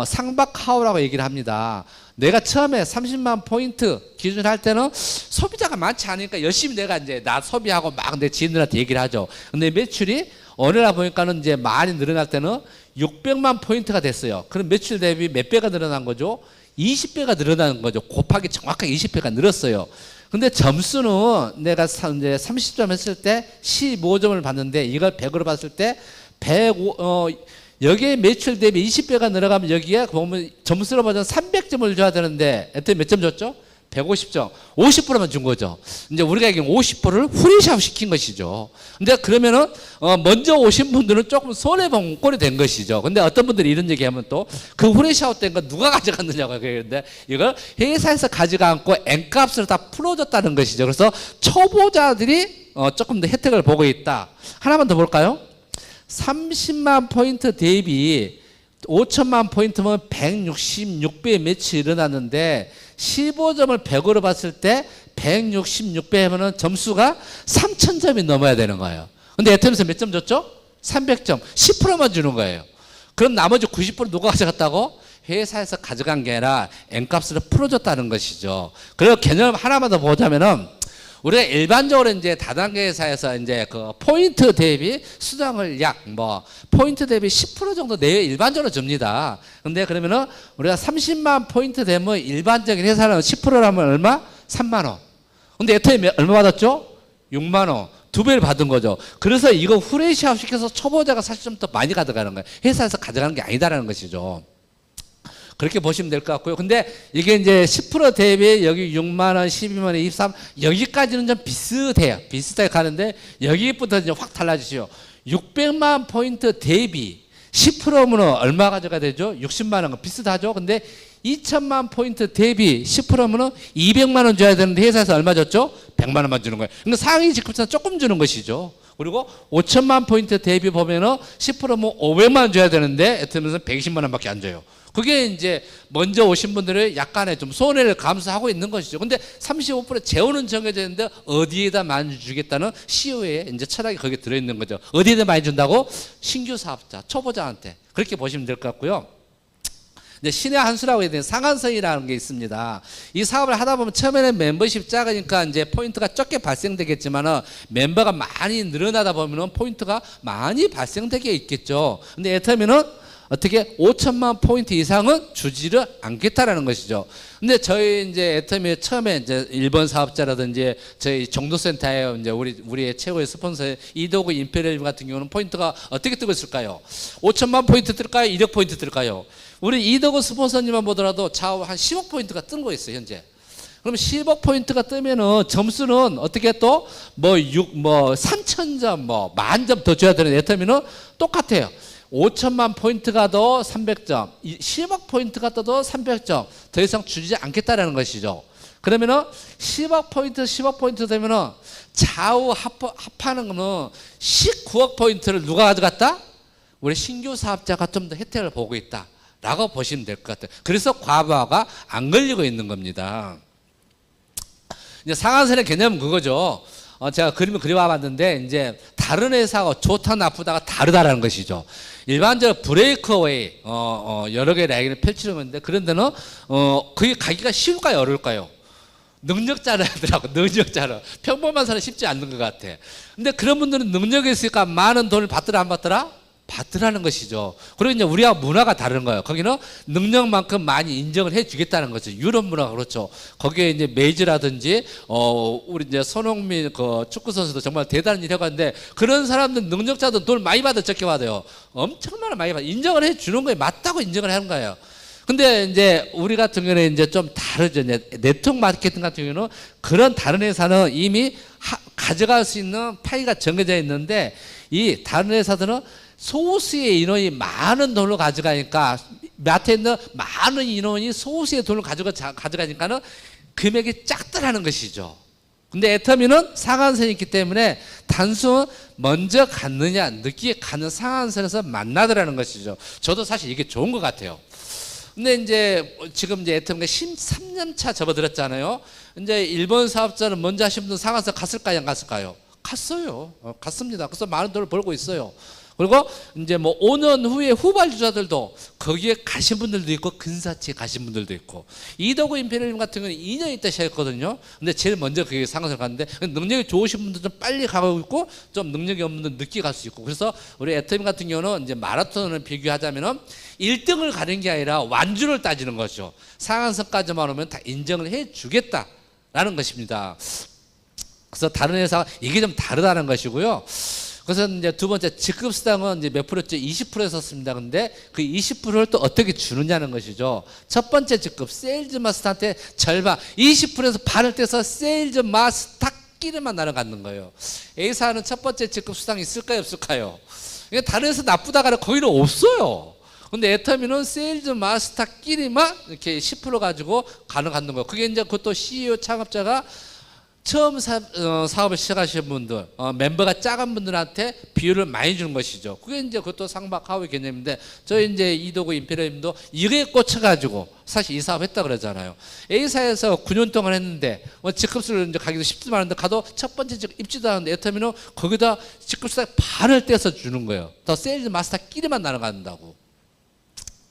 Speaker 1: 상박하우라고 얘기를 합니다. 내가 처음에 30만 포인트 기준 할 때는 소비자가 많지 않으니까 열심히 내가 이제 나 소비하고 막 내 지인들한테 얘기를 하죠. 근데 매출이 어느 날 보니까는 이제 많이 늘어날 때는 600만 포인트가 됐어요. 그럼 매출 대비 몇 배가 늘어난 거죠? 20배가 늘어나는 거죠. 곱하기 정확하게 20배가 늘었어요. 근데 점수는 내가 이제 30점 했을 때 15점을 받는데 이걸 100으로 봤을 때 105, 여기에 매출 대비 20배가 늘어가면 여기에 보면 점수로 보자면 300점을 줘야 되는데 애터미 몇 점 줬죠? 150점, 50%만 준 거죠. 이제 우리가 얘기하면 50%를 후레샵 시킨 것이죠. 근데 그러면은 먼저 오신 분들은 조금 손해본 꼴이 된 것이죠. 근데 어떤 분들이 이런 얘기하면 또 그 후레샵 된 거 누가 가져갔느냐고 그러는데 이걸 회사에서 가져가 않고 N값으로 다 풀어줬다는 것이죠. 그래서 초보자들이 조금 더 혜택을 보고 있다. 하나만 더 볼까요? 30만 포인트 대비 5천만 포인트면 166배의 매출이 일어났는데 15점을 100으로 봤을 때 166배 하면은 점수가 3,000점이 넘어야 되는 거예요. 근데 애터미에서 몇 점 줬죠? 300점. 10%만 주는 거예요. 그럼 나머지 90% 누가 가져갔다고? 회사에서 가져간 게 아니라 N값으로 풀어줬다는 것이죠. 그리고 개념 하나만 더 보자면은 우리가 일반적으로 이제 다단계 회사에서 이제 그 포인트 대비 수당을 약 포인트 대비 10% 정도 내에 일반적으로 줍니다. 근데 그러면은 우리가 30만 포인트 되면 일반적인 회사는 10%라면 얼마? 3만 원. 근데 애터미 얼마 받았죠? 6만 원. 2배를 받은 거죠. 그래서 이거 후레시업 시켜서 초보자가 사실 좀 더 많이 가져가는 거예요. 회사에서 가져가는 게 아니다라는 것이죠. 그렇게 보시면 될 것 같고요. 근데 이게 이제 10% 대비 여기 6만 원, 12만 원, 23 여기까지는 좀 비슷해요. 비슷하게 가는데 여기부터 이제 확 달라지죠. 600만 포인트 대비 10%면 얼마 가져가 되죠? 60만 원. 비슷하죠? 근데 2천만 포인트 대비 10%면 200만 원 줘야 되는데 회사에서 얼마 줬죠? 100만 원만 주는 거예요. 그러니까 상위 직급에서 조금 주는 것이죠. 그리고 5천만 포인트 대비 보면은 10%면 500만 원 줘야 되는데 애터미에서는 120만 원밖에 안 줘요. 그게 이제 먼저 오신 분들의 약간의 좀 손해를 감수하고 있는 것이죠. 근데 35% 재원은 정해져 있는데 어디에다 많이 주겠다는 CEO의 이제 철학이 거기에 들어있는 거죠. 어디에다 많이 준다고? 신규 사업자, 초보자한테. 그렇게 보시면 될 것 같고요. 이제 신의 한 수라고 해야 되는 상한선이라는 게 있습니다. 이 사업을 하다 보면 처음에는 멤버십 작으니까 이제 포인트가 적게 발생되겠지만은 멤버가 많이 늘어나다 보면은 포인트가 많이 발생되게 있겠죠. 근데 애터미는 어떻게 5천만 포인트 이상은 주지를 않겠다라는 것이죠. 근데 저희 이제 애터미 처음에 이제 일본 사업자라든지 저희 정도센터에 이제 우리의 최고의 스폰서 이도구 임페리얼 같은 경우는 포인트가 어떻게 뜨고 있을까요? 5천만 포인트 뜰까요? 1억 포인트 뜰까요? 우리 이도구 스폰서님만 보더라도 좌우 한 10억 포인트가 뜬 거 있어요, 현재. 그럼 10억 포인트가 뜨면은 점수는 어떻게 또 3,000점, 10,000점 더 줘야 되는 애터미는 똑같아요. 5천만 포인트가 더 300점, 10억 포인트가 떠도 300점 더 이상 주지 않겠다라는 것이죠. 그러면은 10억 포인트, 10억 포인트 되면은 좌우 합하는 거는 19억 포인트를 누가 가져갔다? 우리 신규 사업자가 좀 더 혜택을 보고 있다 라고 보시면 될 것 같아요. 그래서 과부하가 안 걸리고 있는 겁니다. 이제 상한선의 개념은 그거죠. 제가 그림을 그려와봤는데 이제 다른 회사가 좋다 나쁘다가 다르다라는 것이죠. 일반적으로 브레이크어웨이 여러 개의 라인을 펼치는 건데 그런 데는 그게 가기가 쉬울까요 어려울까요? 능력자를 하더라고. 능력자를. 평범한 사람은 쉽지 않는 것 같아. 근데 그런 분들은 능력이 있으니까 많은 돈을 받더라 안 받더라? 받으라는 것이죠. 그리고 이제 우리가 문화가 다른 거예요. 거기는 능력만큼 많이 인정을 해주겠다는 거죠. 유럽 문화가 그렇죠. 거기에 이제 메이즈라든지 우리 이제 손흥민 그 축구 선수도 정말 대단한 일을 하고 있는데 그런 사람들 능력자도 돈 많이 받아 적게 받아요. 엄청나게 많이 받아. 인정을 해주는 거에 맞다고 인정을 하는 거예요. 근데 이제 우리 같은 경우는 이제 좀 다르죠. 이제 네트워크 마케팅 같은 경우는 그런 다른 회사는 이미 가져갈 수 있는 파이가 정해져 있는데 이 다른 회사들은 소수의 인원이 많은 돈을 가져가니까 마트에 있는 많은 인원이 소수의 돈을 가져가니까는 금액이 작더라는 것이죠. 근데 애터미는 상한선이 있기 때문에 단순 먼저 갔느냐 늦게 가는 상한선에서 만나더라는 것이죠. 저도 사실 이게 좋은 것 같아요. 근데 이제 지금 이제 애터미가 13년 차 접어들었잖아요. 이제 일본 사업자는 먼저 하신 분들 상한선 갔을까요 안 갔을까요? 갔어요. 갔습니다. 그래서 많은 돈을 벌고 있어요. 그리고 이제 뭐 5년 후에 후발주자들도 거기에 가신 분들도 있고 근사치에 가신 분들도 있고 이도구 임페리얼 같은 경우는 2년 있다 시작했거든요. 근데 제일 먼저 그게 상한선을 갔는데 능력이 좋으신 분들 좀 빨리 가고 있고 좀 능력이 없는 분들 늦게 갈 수 있고 그래서 우리 애터미 같은 경우는 이제 마라톤을 비교하자면은 1등을 가는 게 아니라 완주를 따지는 거죠. 상한선까지만 오면 다 인정을 해 주겠다라는 것입니다. 그래서 다른 회사가 이게 좀 다르다는 것이고요. 그래서 이제 두 번째 직급 수당은 이제 몇 프로였죠? 20% 썼습니다. 근데 그 20%를 또 어떻게 주느냐는 것이죠. 첫 번째 직급 세일즈 마스터한테 절반 20%에서 반을 떼서 세일즈 마스터끼리만 나눠 갖는 거예요. A사는 첫 번째 직급 수당이 있을까요 없을까요? 다른 회사 나쁘다가는 거의는 없어요. 근데 애터미는 세일즈 마스터끼리만 이렇게 10% 가지고 가능한 거예요. 그게 이제 그것도 CEO 창업자가 처음 사업을 시작하시는 분들, 멤버가 작은 분들한테 비율을 많이 주는 것이죠. 그게 이제 그것도 상박하우의 개념인데, 저희 이제 이도구 임페리얼님도 이게 꽂혀가지고 사실 이 사업 했다 그러잖아요. A사에서 9년 동안 했는데, 직급수를 이제 가기도 쉽지만 않은데, 가도 첫 번째 입지도 않은데, 애터미는 거기다 직급수당 반을 떼서 주는 거예요. 더 세일즈 마스터끼리만 나눠간다고.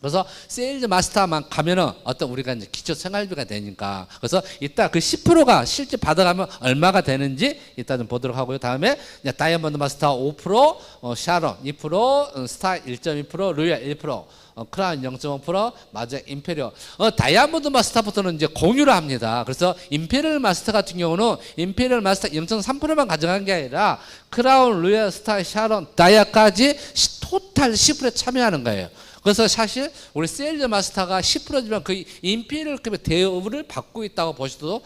Speaker 1: 그래서 세일즈 마스터만 가면은 어떤 우리가 이제 기초 생활비가 되니까 그래서 이따 그 10%가 실제 받아가면 얼마가 되는지 이따 좀 보도록 하고요. 다음에 이제 다이아몬드 마스터 5%, 샤론 2%, 스타 1.2%, 루이아 1%, 크라운 0.5%, 마저 임페리얼. 다이아몬드 마스터부터는 이제 공유를 합니다. 그래서 임페리얼 마스터 같은 경우는 임페리얼 마스터 0.3%만 가져간 게 아니라 크라운, 루이아, 스타, 샤론, 다이아까지 토탈 10%에 참여하는 거예요. 그래서 사실 우리 세일즈 마스터가 10%지만 거의 임페리얼급의 대우를 받고 있다고 보셔도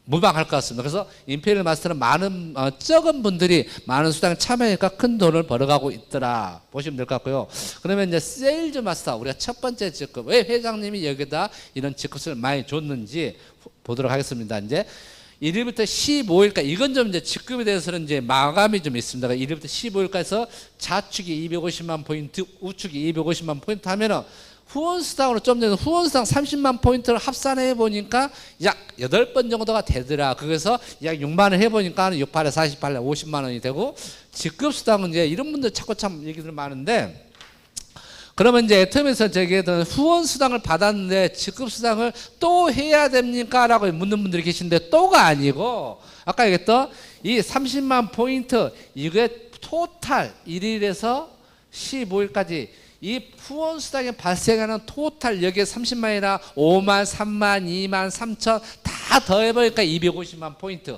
Speaker 1: 무방할 것 같습니다. 그래서 임페리얼 마스터는 많은 적은 분들이 많은 수당에 참여하니까 큰 돈을 벌어가고 있더라 보시면 될 것 같고요. 그러면 이제 세일즈 마스터 우리가 첫 번째 직급 왜 회장님이 여기다 이런 직급을 많이 줬는지 보도록 하겠습니다. 이제 1일부터 15일까지 이건 좀 이제 직급에 대해서는 이제 마감이 좀 있습니다. 1일부터 15일까지서 좌측이 250만 포인트, 우측이 250만 포인트 하면은 후원수당으로 좀 전에 후원수당 30만 포인트를 합산해 보니까 약 8번 정도가 되더라. 그래서 약 6만 원 해보니까 68에 48에 50만 원이 되고 직급수당은 이제 이런 분들 자꾸 참 얘기들 많은데 그러면 이제 애터미에서 저기에는 후원수당을 받았는데 직급수당을 또 해야 됩니까? 라고 묻는 분들이 계신데 또가 아니고 아까 얘기했던 이 30만 포인트 이게 토탈 1일에서 15일까지 이 후원수당에 발생하는 토탈 여기에 30만이나 5만, 3만, 2만, 3천 다 더해보니까 250만 포인트.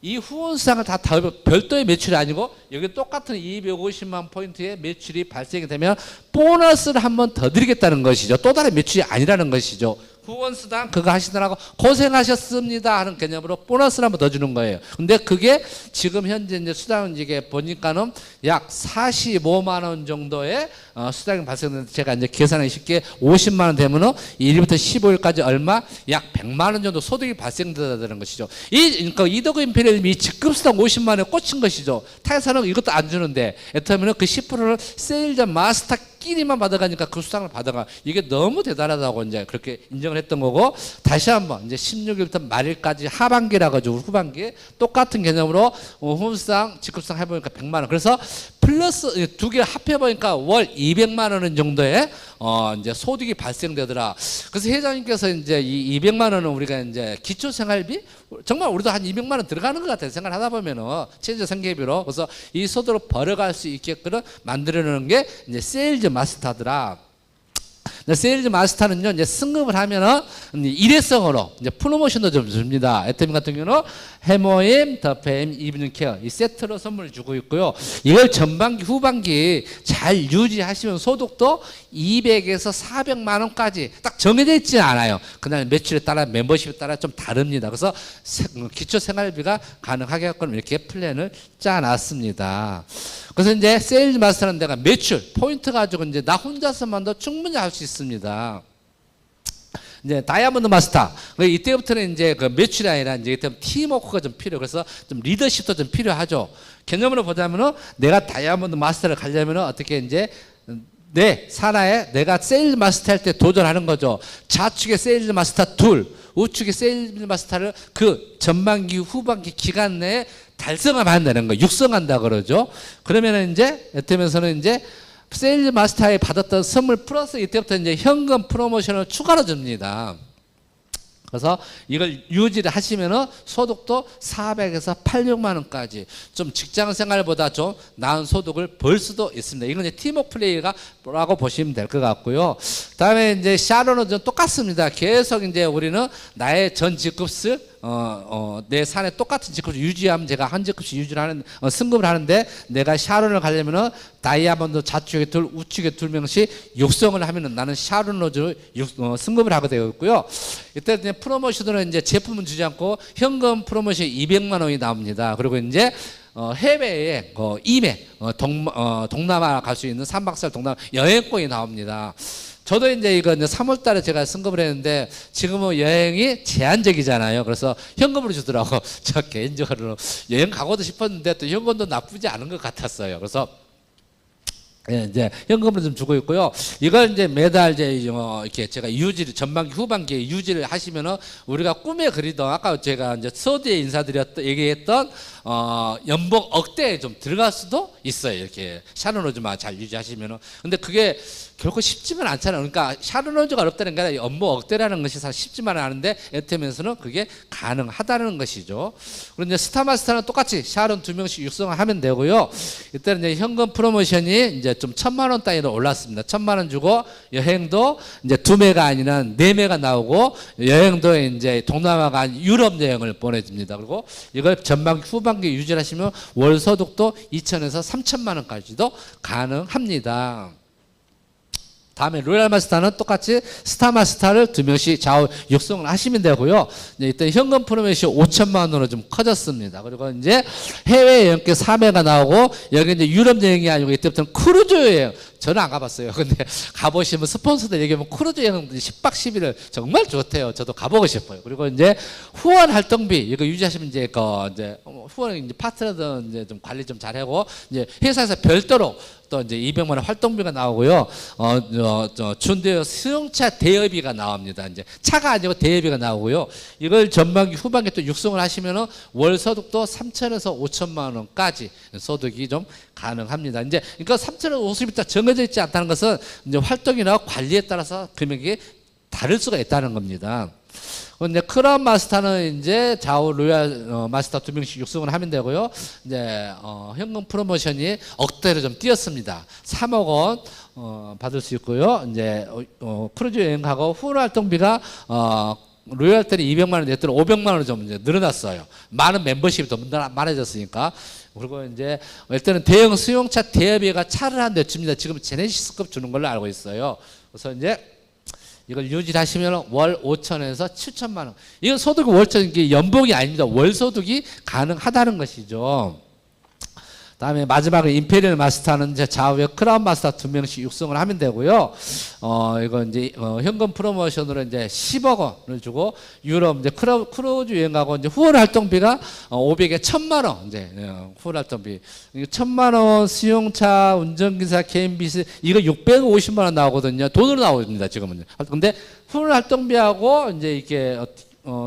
Speaker 1: 이 후원수당을 다 별도의 매출이 아니고 여기 똑같은 250만 포인트의 매출이 발생이 되면 보너스를 한 번 더 드리겠다는 것이죠. 또 다른 매출이 아니라는 것이죠. 후원수당 그거 하시느라고 고생하셨습니다 하는 개념으로 보너스를 한번 더 주는 거예요. 근데 그게 지금 현재 이제 수당직에 보니까는 약 45만 원 정도의 수당이 발생되는데, 제가 이제 계산하기 쉽게 50만 원 되면은 1일부터 15일까지 얼마? 약 100만 원 정도 소득이 발생된다는 것이죠. 그러니까 이덕우 임페리얼이 직급수당 50만 원에 꽂힌 것이죠. 타사는 이것도 안 주는데, 애터미는 그 10%를 세일즈 마스터 끼리만 받아가니까 그 수당을 받아가. 이게 너무 대단하다고 이제 그렇게 인정을 했던 거고, 다시 한번 이제 16일부터 말일까지 하반기라 가지고 후반기에 똑같은 개념으로 후원수당, 직급수당 해보니까 100만 원. 그래서 플러스 두 개 합해 보니까 월 200만 원 정도의 이제 소득이 발생되더라. 그래서 회장님께서 이제 이 200만 원은 우리가 이제 기초생활비, 정말 우리도 한 200만 원 들어가는 것 같아요. 생각을 하다 보면은 최저생계비로. 그래서 이 소득을 벌어갈 수 있게끔 만들어내는 게 이제 세일즈 마스터더라. 세일즈 마스터는요, 이제 승급을 하면은 일회성으로 이제 프로모션도 좀 줍니다. 애터미 같은 경우는 해모임, 더페임, 이브닝 케어 이 세트로 선물을 주고 있고요. 이걸 전반기, 후반기 잘 유지하시면 소득도 200에서 400만 원까지 딱 정해져 있지는 않아요. 그날 매출에 따라, 멤버십에 따라 좀 다릅니다. 그래서 기초 생활비가 가능하게끔 이렇게 플랜을 짜놨습니다. 그래서 이제 세일즈 마스터는 내가 매출 포인트 가지고 이제 나 혼자서만도 충분히 할 수 있습니다. 이제 다이아몬드 마스터, 이때부터는 이제 그 매출이 아니라 이제 팀워크가 좀 필요. 그래서 좀 리더십도 좀 필요하죠. 개념으로 보자면은 내가 다이아몬드 마스터를 가려면은 어떻게 이제 내 산하에 내가 세일즈 마스터 할 때 도전하는 거죠. 좌측에 세일즈 마스터 둘, 우측에 세일즈 마스터를 그 전반기, 후반기 기간 내에 달성한다는 거, 육성한다 그러죠. 그러면은 이제 애터미에서는 이제 세일즈 마스터에 받았던 선물 플러스 이때부터 이제 현금 프로모션을 추가로 줍니다. 그래서 이걸 유지를 하시면은 소득도 400에서 800만 원까지 좀 직장 생활보다 좀 나은 소득을 벌 수도 있습니다. 이건 이제 팀워크 플레이가라고 보시면 될 것 같고요. 다음에 이제 샤론은 좀 똑같습니다. 계속 이제 우리는 나의 전 직급을 내 산에 똑같은 직급을 유지하면 제가 한 직급씩 유지를 하는, 승급을 하는데, 내가 샤론을 가려면은 다이아몬드 좌측에 둘, 우측에 두 명씩 육성을 하면은 나는 샤론 로즈 승급을 하게 되어 있고요. 이때 이제 프로모션으로 이제 제품은 주지 않고 현금 프로모션 200만 원이 나옵니다. 그리고 이제 해외에 이메 동남아 갈 수 있는 3박 4일 동남아 여행권이 나옵니다. 저도 이제 이거 3월 달에 제가 승급을 했는데, 지금은 여행이 제한적이잖아요. 그래서 현금으로 주더라고. 저 개인적으로 여행 가고도 싶었는데 또 현금도 나쁘지 않은 것 같았어요. 그래서 이제 현금으로 좀 주고 있고요. 이걸 이제 매달 이제 이렇게 제가 유지를 전반기, 후반기에 유지를 하시면은 우리가 꿈에 그리던, 아까 제가 이제 서두에 얘기했던 연봉 억대에 좀 들어갈 수도 있어요. 이렇게 샤론 로즈만 잘 유지하시면은. 근데 그게 결코 쉽지만 않잖아요. 그러니까 샤론 로즈가 어렵다는 게 아니라 연봉 억대라는 것이 사실 쉽지만 않은데, 애터미에서는 그게 가능하다는 것이죠. 그리고 이제 스타마스터는 똑같이 샤론 2명씩 육성을 하면 되고요. 이때는 이제 현금 프로모션이 이제 좀 1,000만 원 단위로 올랐습니다. 1,000만 원 주고 여행도 이제 2매가 아니라 4매가 나오고, 여행도 이제 동남아가 아닌 유럽 여행을 보내줍니다. 그리고 이걸 전반기, 후반기 유지하시면 월 소득도 2,000에서 3,000만 원까지도 가능합니다. 다음에 로얄 마스터는 똑같이 스타 마스터를 2명씩 좌우 육성을 하시면 되고요. 이때 현금 프로모션이 5천만 원으로 좀 커졌습니다. 그리고 이제 해외 여행객 3회가 나오고, 여기 이제 유럽 여행이 아니고 이때부터는 크루즈 여행. 저는 안 가봤어요. 근데 가보시면 스폰서들 얘기하면 크루즈 여행 10박 11일 정말 좋대요. 저도 가보고 싶어요. 그리고 이제 후원 활동비 이거 유지하시면 이제 이제 후원 이제 파트너들 이제 좀 관리 좀 잘하고, 이제 회사에서 별도로 또 이제 200만 원 활동비가 나오고요. 준대여 수용차 대여비가 나옵니다. 이제 차가 아니고 대여비가 나오고요. 이걸 전반기, 후반기 또 육성을 하시면은 월 소득도 3천에서 5천만 원까지 소득이 좀 가능합니다. 이제 그러니까 3,050이 정해져 있지 않다는 것은 이제 활동이나 관리에 따라서 금액이 다를 수가 있다는 겁니다. 근데 크라운 마스터는 이제 좌우 로얄 마스터 2명씩 육성을 하면 되고요. 이제 현금 프로모션이 억대로 좀 뛰었습니다. 3억 원 받을 수 있고요. 이제 크루즈 여행하고 후원 활동비가 로얄들이 200만 원 냈더니 500만 원으로 좀 이제 늘어났어요. 많은 멤버십이 더 많아졌으니까. 그리고 이제 일단은 대형 수용차 대여비가 차를 한 대 줍니다. 지금 제네시스급 주는 걸로 알고 있어요. 그래서 이제 이걸 유지하시면 월 5천에서 7천만 원. 이건 소득이 월천, 이게 연봉이 아닙니다. 월 소득이 가능하다는 것이죠. 다음에 마지막으로 임페리얼 마스터는 이제 좌우에 크라운 마스터 2명씩 육성을 하면 되고요. 이거 이제 현금 프로모션으로 이제 10억 원을 주고 유럽 이제 크루즈 여행 가고 이제 후원 활동비가 500에 1,000만 원 이제 후원 활동비 1,000만 원 수용차 운전기사 개인 비스 이거 650만 원 나오거든요. 돈으로 나옵니다 지금은. 근데 후원 활동비하고 이제 이렇게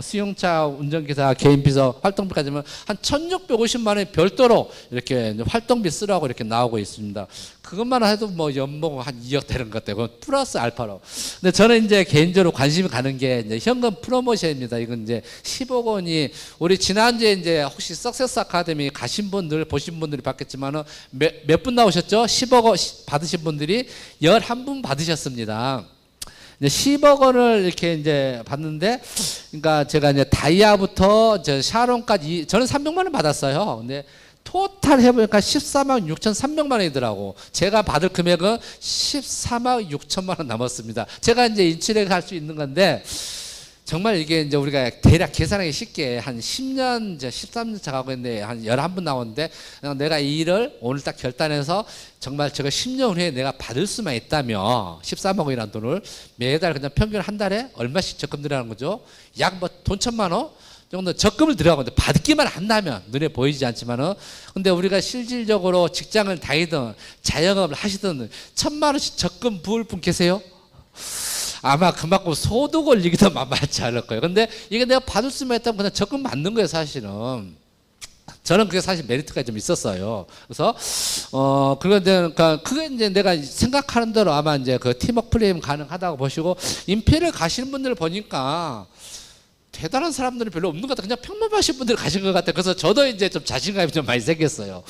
Speaker 1: 수용차 운전기사 개인 비서 활동비까지면 한 1,650만 원이 별도로 이렇게 활동비 쓰라고 이렇게 나오고 있습니다. 그것만 해도 뭐 연봉 한 2억 되는 것 같아요. 플러스 알파로. 근데 저는 이제 개인적으로 관심이 가는 게 이제 현금 프로모션입니다. 이건 이제 10억 원이 우리 지난주에 이제 혹시 석세스 아카데미 가신 분들 보신 분들이 봤겠지만은 몇 분 나오셨죠? 10억 원 받으신 분들이 11분 받으셨습니다. 이제 10억 원을 이렇게 이제 받는데, 그러니까 제가 이제 다이아부터 저 샤론까지 저는 300만 원 받았어요. 근데 토탈 해보니까 14만 6,300만 원이더라고. 제가 받을 금액은 14만 6천만 원 남았습니다. 제가 이제 인출액 할 수 있는 건데, 정말 이게 이제 우리가 대략 계산하기 쉽게 한 10년, 이제 13년 차 가고 있는데 한 11분 나오는데, 그냥 내가 이 일을 오늘 딱 결단해서 정말 제가 10년 후에 내가 받을 수만 있다면 13억 원이라는 돈을 매달 그냥 평균 한 달에 얼마씩 적금 들어가는 거죠. 약 뭐 돈 1,000만 원 정도 적금을 들어가는데 받기만 한다면 눈에 보이지 않지만은, 근데 우리가 실질적으로 직장을 다니든 자영업을 하시든 1,000만 원씩 적금 부을 분 계세요? 아마 그만큼 소득 올리기도 만만치 않을 거예요. 근데 이게 내가 받을 수만 있다면 그냥 적금 받는 거예요, 사실은. 저는 그게 사실 메리트가 좀 있었어요. 그래서, 그러니까 그게 이제 내가 생각하는 대로 아마 이제 그 팀워크 플레이는 가능하다고 보시고, 임페리얼 가시는 분들을 보니까 대단한 사람들은 별로 없는 것 같아요. 그냥 평범하신 분들 가신 것 같아요. 그래서 저도 이제 좀 자신감이 좀 많이 생겼어요.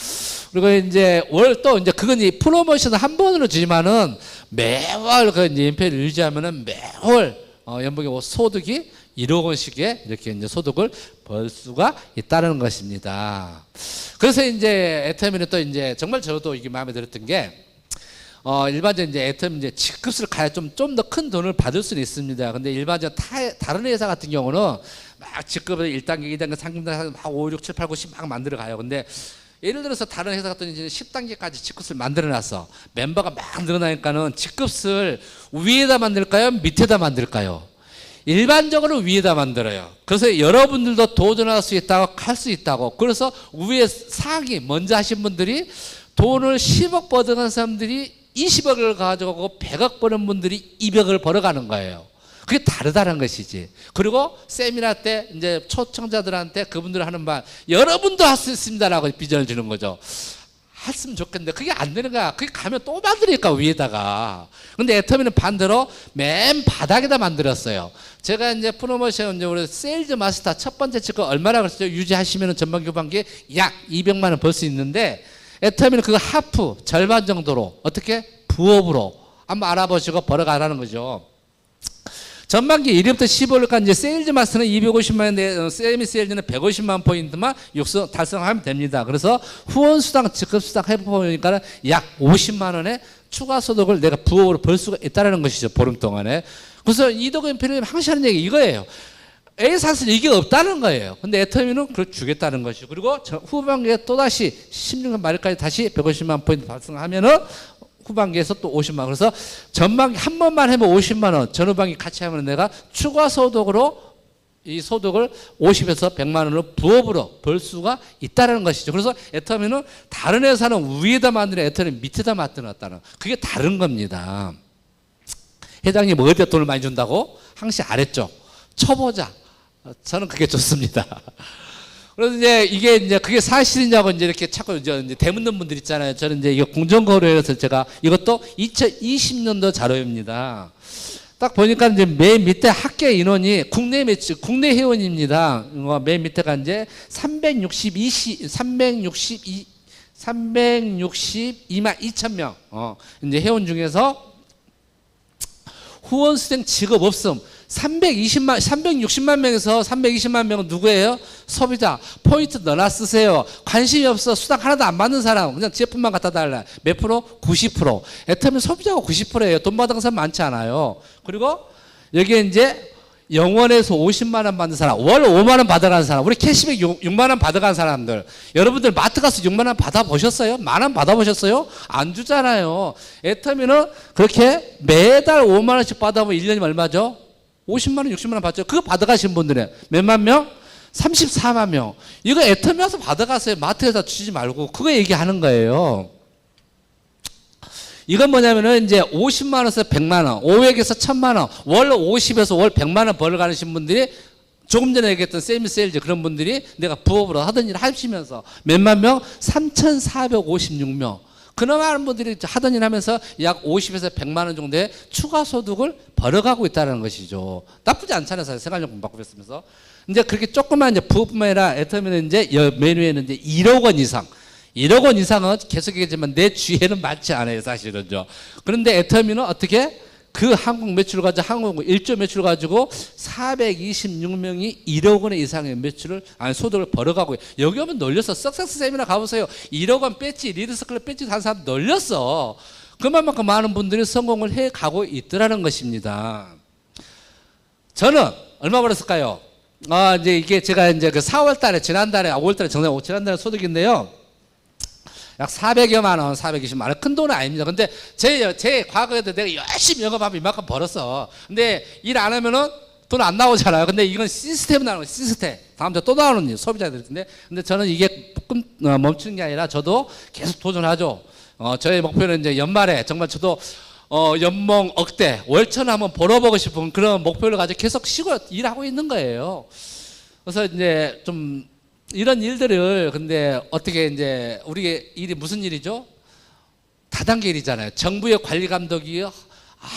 Speaker 1: 그리고 이제 또 이제 그건 이 프로모션을 한 번으로 주지만은 매월 그 이제 임페리얼 유지하면은 매월 연봉의 소득이 1억 원씩의 이렇게 이제 소득을 벌 수가 있다는 것입니다. 그래서 이제 애터미는 또 이제 정말 저도 이게 마음에 들었던 게, 일반적인 이제 애터미 이제 직급을 가야 좀 더 큰 돈을 받을 수는 있습니다. 근데 일반적 다른 회사 같은 경우는 막 직급을 1단계, 2단계, 3단계 막 5, 6, 7, 8, 9, 10 막 만들어 가요. 근데 예를 들어서 다른 회사 같은 이제 10단계까지 직급을 만들어 놨어. 멤버가 막 늘어나니까는 직급을 위에다 만들까요? 밑에다 만들까요? 일반적으로 위에다 만들어요. 그래서 여러분들도 도전할 수 있다고 할 수 있다고. 그래서 위에 상위 먼저 하신 분들이 돈을 10억 버는 사람들이 20억을 가져가고 100억 버는 분들이 200억을 벌어가는 거예요. 그게 다르다는 것이지. 그리고 세미나 때 이제 초청자들한테 그분들 하는 말, 여러분도 할 수 있습니다라고 비전을 주는 거죠. 했으면 좋겠는데 그게 안 되는 거야. 그게 가면 또 만드니까 위에다가. 근데 애터미는 반대로 맨 바닥에다 만들었어요. 제가 이제 프로모션 이제 우리 세일즈 마스터 첫 번째 치고 얼마나 그랬죠? 유지하시면 전반기 후반기에 약 200만 원 벌 수 있는데, 애터미는 그거 하프 절반 정도로 어떻게 부업으로 한번 알아보시고 벌어가라는 거죠. 전반기 1위부터 15일까지 이제 세일즈 마스터는 250만 원인데 세미 세일즈는 150만 원 포인트만 달성하면 됩니다. 그래서 후원 수당, 직급 수당 해보니까 약 50만 원의 추가 소득을 내가 부업으로 벌 수가 있다는 것이죠, 보름 동안에. 그래서 이덕호 임페리얼이 항상 하는 얘기 이거예요. A 사실 이게 없다는 거예요. 근데 애터미는 그걸 주겠다는 것이고, 그리고 후반기에 또다시 16년 말까지 다시 150만 포인트 달성하면은 후반기에서 또 50만 원. 그래서 전반기 한 번만 하면 50만 원, 전후반기 같이 하면 내가 추가 소득으로 이 소득을 50에서 100만 원으로 부업으로 벌 수가 있다는 것이죠. 그래서 애터미는 다른 회사는 위에다 만드는 애터미는 밑에다 만들었다는, 그게 다른 겁니다. 회장님 어디다 돈을 많이 준다고? 항상 안 했죠. 쳐보자. 저는 그게 좋습니다. 그래서 이제 이게 이제 그게 사실이냐고 이제 이렇게 자꾸 이제 대묻는 분들 있잖아요. 저는 이제 이거 공정거래에서 제가 이것도 2020년도 자료입니다. 딱 보니까 이제 맨 밑에 합계 인원이 국내 회원입니다. 맨 밑에가 이제 362만 2천 명. 이제 회원 중에서 후원 수당 직업 없음 360만 명에서 320만 명은 누구예요? 소비자. 포인트 넣어놔 쓰세요. 관심이 없어. 수당 하나도 안 받는 사람. 그냥 제품만 갖다 달라. 몇 프로? 90%. 애터미 소비자가 90%예요. 돈 받은 사람 많지 않아요. 그리고 여기에 이제 영원에서 50만 원 받는 사람, 월 5만 원 받아가는 사람, 우리 캐시백 6만 원 받아가는 사람들, 여러분들 마트 가서 6만 원 받아보셨어요? 만 원 받아보셨어요? 안 주잖아요. 애터미는 그렇게 매달 5만 원씩 받아보면 1년이면 얼마죠? 50만 원, 60만 원 받죠. 그거 받아가신 분들은 몇만 명? 34만 명. 이거 애터미 와서 받아가세요. 마트에다 주지 말고. 그거 얘기하는 거예요. 이건 뭐냐면은 이제 50만 원에서 100만 원, 500에서 1000만 원, 월 50에서 월 100만 원 벌어가신 분들이 조금 전에 얘기했던 세미세일즈 그런 분들이 내가 부업으로 하던 일 하시면서 몇만 명? 3,456명. 그런 많은 분들이 하던 일 하면서 약 50에서 100만 원 정도의 추가 소득을 벌어가고 있다는 것이죠. 나쁘지 않잖아요. 사실 생활용품 받고 있으면서. 이제 그렇게 조그만 이제 부업뿐만 아니라 애터미는 이제 메뉴에는 이제 1억 원 이상. 1억 원 이상은 계속 얘기했지만 내 주위에는 많지 않아요, 사실은요. 그런데 애터미는 어떻게 그 한국 매출 가지고 한국 1조 매출 가지고 426명이 1억 원 이상의 매출을 소득을 벌어가고 여기 오면 놀렸어. 석세스 세미나 가보세요. 1억 원 배지 리더스클럽 배지 한 사람 놀렸어. 그만큼 많은 분들이 성공을 해가고 있더라는 것입니다. 저는 얼마 벌었을까요? 이제 이게 제가 이제 그 4월달에 지난달에 5월달에 지난달에 소득인데요. 약 400여만 원, 420만 원. 큰 돈은 아닙니다. 근데 제 과거에도 내가 열심히 영업하면 이만큼 벌었어. 근데 일 안 하면은 돈 안 나오잖아요. 근데 이건 시스템 나오는 거예요. 시스템. 다음 주에 또 나오는 일, 소비자들일 텐데. 근데 저는 이게 멈추는 게 아니라 저도 계속 도전하죠. 저의 목표는 이제 연말에 정말 저도 연봉 억대, 월천 한번 벌어보고 싶은 그런 목표를 가지고 계속 쉬고 일하고 있는 거예요. 그래서 이제 좀 이런 일들을 근데 어떻게 이제 우리 일이 무슨 일이죠? 다단계 일이잖아요. 정부의 관리 감독이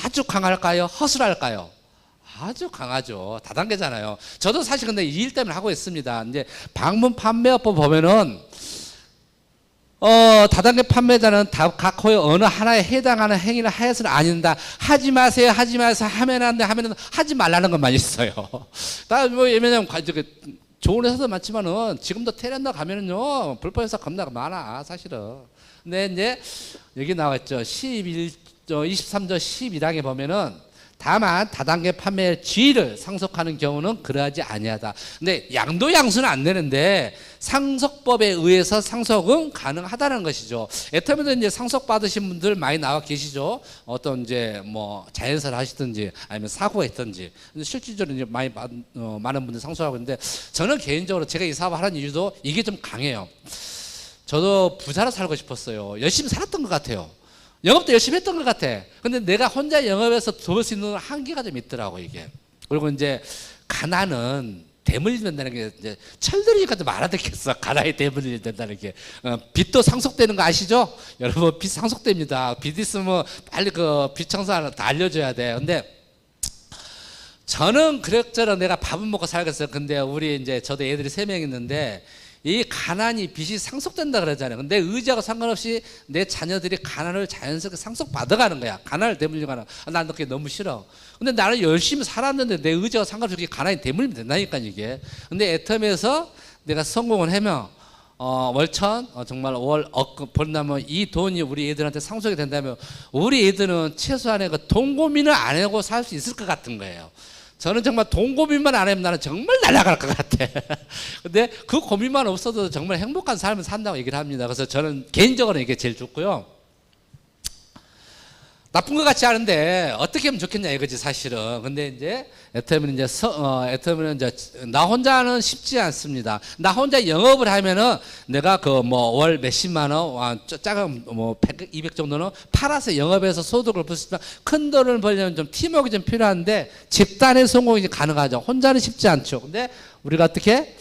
Speaker 1: 아주 강할까요? 허술할까요? 아주 강하죠. 다단계잖아요. 저도 사실 근데 이 일 때문에 하고 있습니다. 이제 방문 판매업법 보면은 다단계 판매자는 각 호의 어느 하나에 해당하는 행위를 하여서는 아닌다. 하지 마세요. 하지 마세요. 하면 안 돼. 하면은 하지 말라는 것만 있어요. 왜냐면 좋은 회사도 많지만은 지금도 테렌더 가면은요 불법 회사 겁나 많아 사실은. 근데 이제 여기 나왔죠. 23조 11항에 보면은 다만 다단계 판매의 지위를 상속하는 경우는 그러하지 아니하다. 근데 양도양수는 안 되는데 상속법에 의해서 상속은 가능하다는 것이죠. 애터미도 이제 상속 받으신 분들 많이 나와 계시죠. 어떤 이제 뭐 자연사를 하시든지 아니면 사고가 있든지. 근데 실질적으로 이제 많은 분들 상속하고 있는데 저는 개인적으로 제가 이 사업을 하는 이유도 이게 좀 강해요. 저도 부자로 살고 싶었어요. 열심히 살았던 것 같아요. 영업도 열심히 했던 것 같아. 근데 내가 혼자 영업해서 볼 수 있는 한계가 좀 있더라고 이게. 그리고 이제 가난은 대물림 된다는 게 이제 철들이니까 좀 알아듣겠어. 가난이 대물림 된다는 게. 빚도 상속되는 거 아시죠? 여러분 빚 상속됩니다. 빚 있으면 빨리 그 빚 청산 다 알려줘야 돼. 근데 저는 그럭저럭 내가 밥은 먹고 살겠어요. 근데 우리 이제 저도 애들이 3명 있는데 이 가난이 빚이 상속된다 그러잖아요. 근데 의지하고 상관없이 내 자녀들이 가난을 자연스럽게 상속받아가는 거야. 가난을 대물리고 가는. 난 그게 너무 싫어. 근데 나는 열심히 살았는데 내 의지하고 상관없이 가난이 대물리면 된다니까 이게. 근데 애터미에서 내가 성공을 하면 월천 정말 월억 번다면 이 돈이 우리 애들한테 상속이 된다면 우리 애들은 최소한의 그 돈 고민을 안 하고 살 수 있을 것 같은 거예요. 저는 정말 돈 고민만 안 하면 나는 정말 날아갈 것 같아. 근데 그 고민만 없어도 정말 행복한 삶을 산다고 얘기를 합니다. 그래서 저는 개인적으로 이게 제일 좋고요. 나쁜 것 같지 않은데 어떻게 하면 좋겠냐 이거지 사실은. 근데 이제 애터미는 이제 나 혼자는 쉽지 않습니다. 나 혼자 영업을 하면은 내가 그 뭐 월 몇십만 원, 작은 뭐 100, 200 정도는 팔아서 영업해서 소득을 벌 수 있지만 큰 돈을 벌려면 좀 팀워크가 좀 필요한데 집단의 성공이 가능하죠. 혼자는 쉽지 않죠. 근데 우리가 어떻게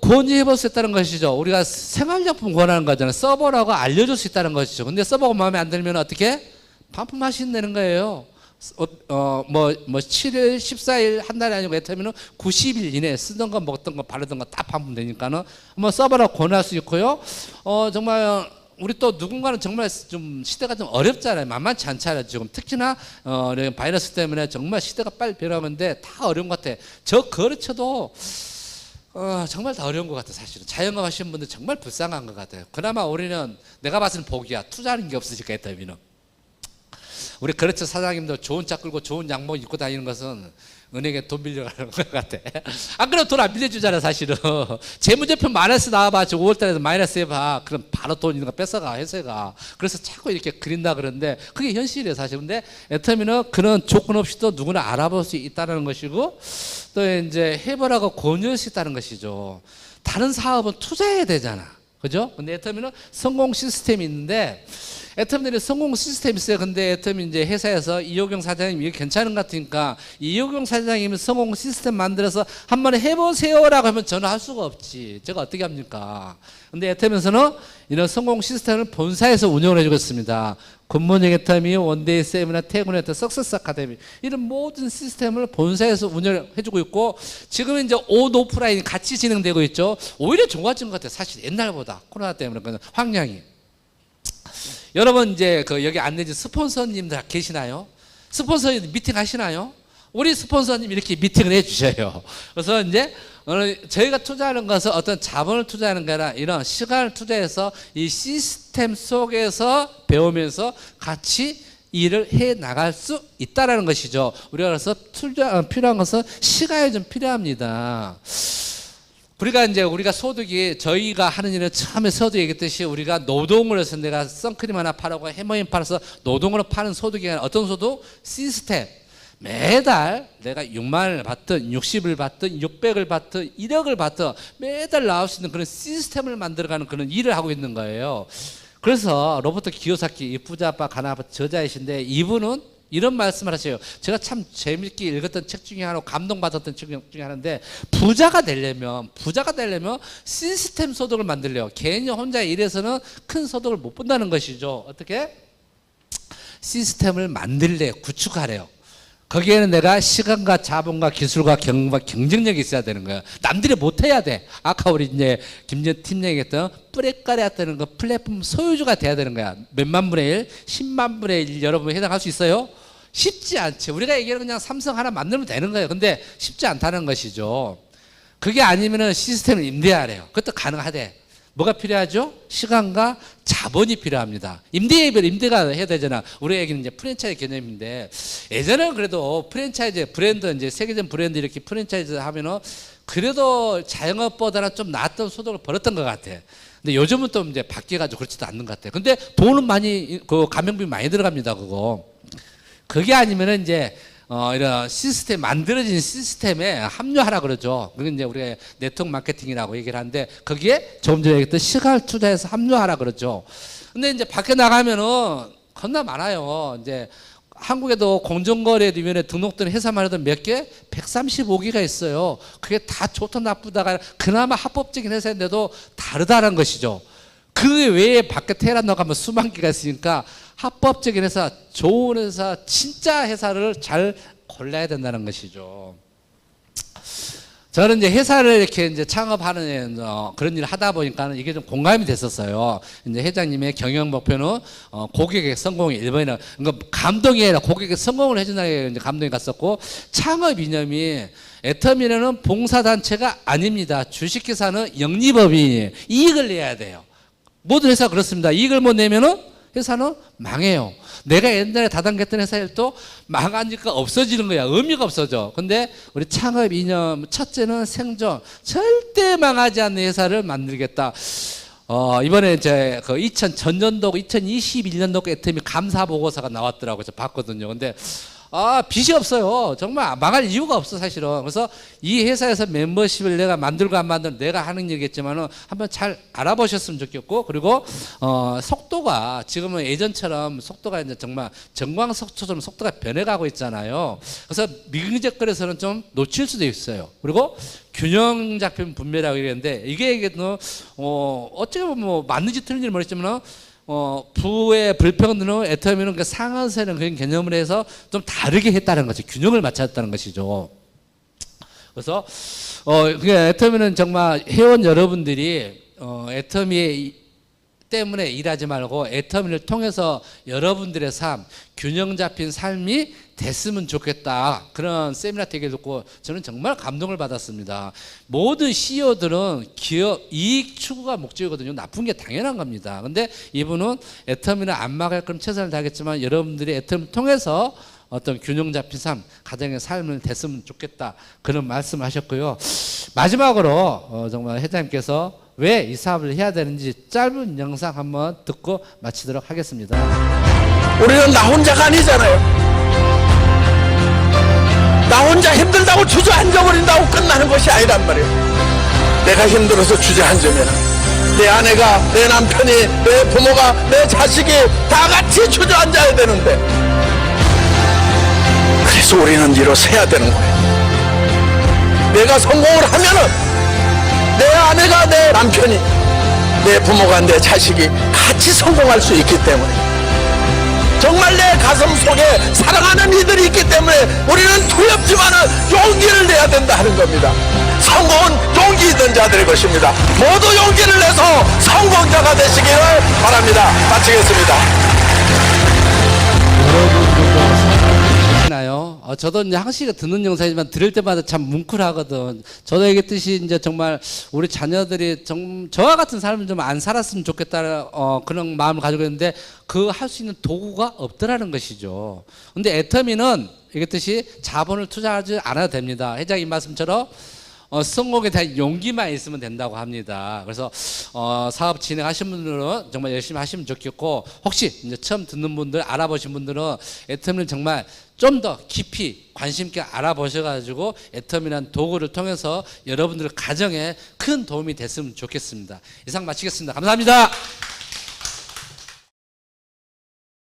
Speaker 1: 권유해볼 수 있다는 것이죠. 우리가 생활용품 권하는 거잖아요. 서버라고 알려줄 수 있다는 것이죠. 근데 서버가 마음에 안 들면 어떻게? 반품하신다는 거예요. 7일, 14일, 한 달이 아니고 애터미는 90일 이내에 쓰던 거, 먹던 거, 바르던 거 다 반품되니까는 뭐 서버라고 권할 수 있고요. 정말 우리 또 누군가는 정말 좀 시대가 좀 어렵잖아요. 만만치 않잖아요. 지금 특히나 바이러스 때문에 정말 시대가 빨리 변하는데 다 어려운 것 같아. 저 거래처도 정말 다 어려운 것 같아 사실은. 자영업 하시는 분들 정말 불쌍한 것 같아요. 그나마 우리는 내가 봤을 때 복이야. 투자하는 게 없으니까 애터미는. 우리 거래처 사장님도 좋은 차 끌고 좋은 양복 입고 다니는 것은 은행에 돈 빌려가는 것 같아. 안 그러면 돈 안 빌려주잖아 사실은. 재무제표 마이너스 나와봐. 저 5월달에도 마이너스 해봐. 그럼 바로 돈 있는 거 뺏어가 회사가. 그래서 자꾸 이렇게 그린다 그러는데 그게 현실이에요 사실. 근데 애터미는 그런 조건 없이도 누구나 알아볼 수 있다는 것이고 또 이제 해보라고 권유할 수 있다는 것이죠. 다른 사업은 투자해야 되잖아. 그죠? 근데 애터미는 성공 시스템이 있는데 애터미는 성공 시스템이 있어요. 근데 애터미 이제 회사에서 이호경 사장님 이게 괜찮은 것 같으니까 이호경 사장님이 성공 시스템 만들어서 한번 해보세요라고 하면 저는 할 수가 없지. 제가 어떻게 합니까? 근데 애터미에서는 이런 성공 시스템을 본사에서 운영을 해주고 있습니다. 굿모닝 애터미, 원데이 세미나, 태군 애터미, 석세스 아카데미 이런 모든 시스템을 본사에서 운영을 해주고 있고 지금 이제 온 오프라인이 같이 진행되고 있죠. 오히려 좋아진 것 같아요. 사실 옛날보다 코로나 때문에 그런 확량이. 여러분 이제 그 여기 안내진 스폰서님들 계시나요? 스폰서님 미팅 하시나요? 우리 스폰서님 이렇게 미팅을 해주셔요. 그래서 이제 오늘 저희가 투자하는 것은 어떤 자본을 투자하는 게 아니라 이런 시간을 투자해서 이 시스템 속에서 배우면서 같이 일을 해 나갈 수 있다라는 것이죠. 우리가 그래서 필요한 것은 시간이 좀 필요합니다. 우리가 소득이 저희가 하는 일은 처음에 서도 얘기했듯이 우리가 노동을 해서 내가 선크림 하나 팔고 해머인 팔아서 노동으로 파는 소득이 아니라 어떤 소득? 시스템. 매달 내가 6만 원을 받든 60을 받든 600을 받든 1억을 받든 매달 나올 수 있는 그런 시스템을 만들어가는 그런 일을 하고 있는 거예요. 그래서 로버트 기요사키 부자 아빠 가난 아빠 저자이신데 이분은 이런 말씀을 하세요. 제가 참 재밌게 읽었던 책 중에 하나, 감동받았던 책 중에 하나인데 부자가 되려면 시스템 소득을 만들려요. 개인이 혼자 일해서는 큰 소득을 못 본다는 것이죠. 어떻게? 시스템을 만들래요. 구축하래요. 거기에는 내가 시간과 자본과 기술과 경쟁력이 있어야 되는 거야. 남들이 못해야 돼. 아까 우리 이제 김전 팀장이 했던 뿌레까리였다는 거 플랫폼 소유주가 돼야 되는 거야. 몇만 분의 1, 10만 분의 1 여러분 해당할 수 있어요? 쉽지 않지. 우리가 얘기하는 그냥 삼성 하나 만들면 되는 거예요. 근데 쉽지 않다는 것이죠. 그게 아니면은 시스템을 임대하래요. 그것도 가능하대. 뭐가 필요하죠? 시간과 자본이 필요합니다. 임대가 해야 되잖아. 우리 얘기는 이제 프랜차이즈 개념인데 예전에는 그래도 프랜차이즈 브랜드 이제 세계적 브랜드 이렇게 프랜차이즈 하면은 그래도 자영업보다는 좀 나았던 소득을 벌었던 것 같아. 근데 요즘은 또 이제 바뀌어가지고 그렇지도 않는 것 같아. 근데 돈은 많이 그 가맹비 많이 들어갑니다. 그게 아니면은 이제 이런 시스템 만들어진 시스템에 합류하라 그러죠. 그게 이제 우리가 네트워크 마케팅이라고 얘기를 하는데 거기에 조금 전에 얘기했던 시간을 투자해서 합류하라 그러죠. 근데 이제 밖에 나가면은 겁나 많아요. 이제 한국에도 공정거래위원회 등록된 회사만 해도 몇 개? 135개가 있어요. 그게 다 좋다 나쁘다가 그나마 합법적인 회사인데도 다르다는 것이죠. 그 외에 밖에 테헤란 나가면 수만 개가 있으니까 합법적인 회사, 좋은 회사, 진짜 회사를 잘 골라야 된다는 것이죠. 저는 이제 회사를 이렇게 이제 창업하는 그런 일을 하다 보니까 이게 좀 공감이 됐었어요. 이제 회장님의 경영 목표는 고객의 성공이 1번이라, 그러니까 감동이 아니라 고객의 성공을 해준다는 이제 감동이 갔었고, 창업 이념이 애터미는 봉사단체가 아닙니다. 주식회사는 영리법인이에요. 이익을 내야 돼요. 모든 회사가 그렇습니다. 이익을 못 내면은 회사는 망해요. 내가 옛날에 다단계했던 회사 일도 망하니까 없어지는 거야. 의미가 없어져. 근데 우리 창업 이념 첫째는 생존. 절대 망하지 않는 회사를 만들겠다. 이번에 이제 그 전년도 2021년도 애터미 감사 보고서가 나왔더라고요. 저 봤거든요. 근데 빚이 없어요. 정말 망할 이유가 없어 사실은. 그래서 이 회사에서 멤버십을 내가 만들고 안 만들고 내가 하는 일이겠지만은 한번 잘 알아보셨으면 좋겠고, 그리고 속도가 지금은 예전처럼 속도가 이제 정말 정광석처럼 속도가 변해가고 있잖아요. 그래서 미경제거래에서는 좀 놓칠 수도 있어요. 그리고 균형 잡힌 분배라고 얘기했는데 이게 어떻게 보면 뭐 맞는지 틀린지 모르겠지만은 부의 불평등은 애터미는 그 상한세는 그런 개념을 해서 좀 다르게 했다는 거죠. 균형을 맞췄다는 것이죠. 그래서 애터미는 정말 회원 여러분들이 애터미의 때문에 일하지 말고 애터미를 통해서 여러분들의 삶, 균형 잡힌 삶이 됐으면 좋겠다. 그런 세미나 되게 듣고 저는 정말 감동을 받았습니다. 모든 CEO들은 기업 이익 추구가 목적이거든요. 나쁜 게 당연한 겁니다. 근데 이분은 애터미를 안 막을 거면 최선을 다하겠지만 여러분들이 애터미를 통해서 어떤 균형 잡힌 삶, 가정의 삶을 됐으면 좋겠다. 그런 말씀을 하셨고요. 마지막으로 정말 회장님께서 왜 이 사업을 해야 되는지 짧은 영상 한번 듣고 마치도록 하겠습니다.
Speaker 2: 우리는 나 혼자가 아니잖아요. 나 혼자 힘들다고 주저앉아버린다고 끝나는 것이 아니란 말이에요. 내가 힘들어서 주저앉으면 내 아내가, 내 남편이, 내 부모가, 내 자식이 다 같이 주저앉아야 되는데, 그래서 우리는 일어서야 되는 거예요. 내가 성공을 하면은 내 아내가, 내 남편이, 내 부모가, 내 자식이 같이 성공할 수 있기 때문에, 정말 내 가슴 속에 사랑하는 이들이 있기 때문에 우리는 두렵지만은 용기를 내야 된다 하는 겁니다. 성공은 용기 있는 자들의 것입니다. 모두 용기를 내서 성공자가 되시기를 바랍니다. 마치겠습니다.
Speaker 1: 나요. 저도 이제 항상 듣는 영상이지만 들을 때마다 참 뭉클하거든. 저도 얘기했듯이 이제 정말 우리 자녀들이 저와 같은 삶을 좀 안 살았으면 좋겠다는 그런 마음을 가지고 있는데 그 할 수 있는 도구가 없더라는 것이죠. 근데 애터미는 얘기했듯이 자본을 투자하지 않아도 됩니다. 회장님 말씀처럼 성공에 대한 용기만 있으면 된다고 합니다. 그래서 사업 진행하신 분들은 정말 열심히 하시면 좋겠고, 혹시 이제 처음 듣는 분들, 알아보신 분들은 애터미를 정말 좀 더 깊이 관심 있게 알아보셔가지고 애터미라는 도구를 통해서 여러분들 가정에 큰 도움이 됐으면 좋겠습니다. 이상 마치겠습니다. 감사합니다.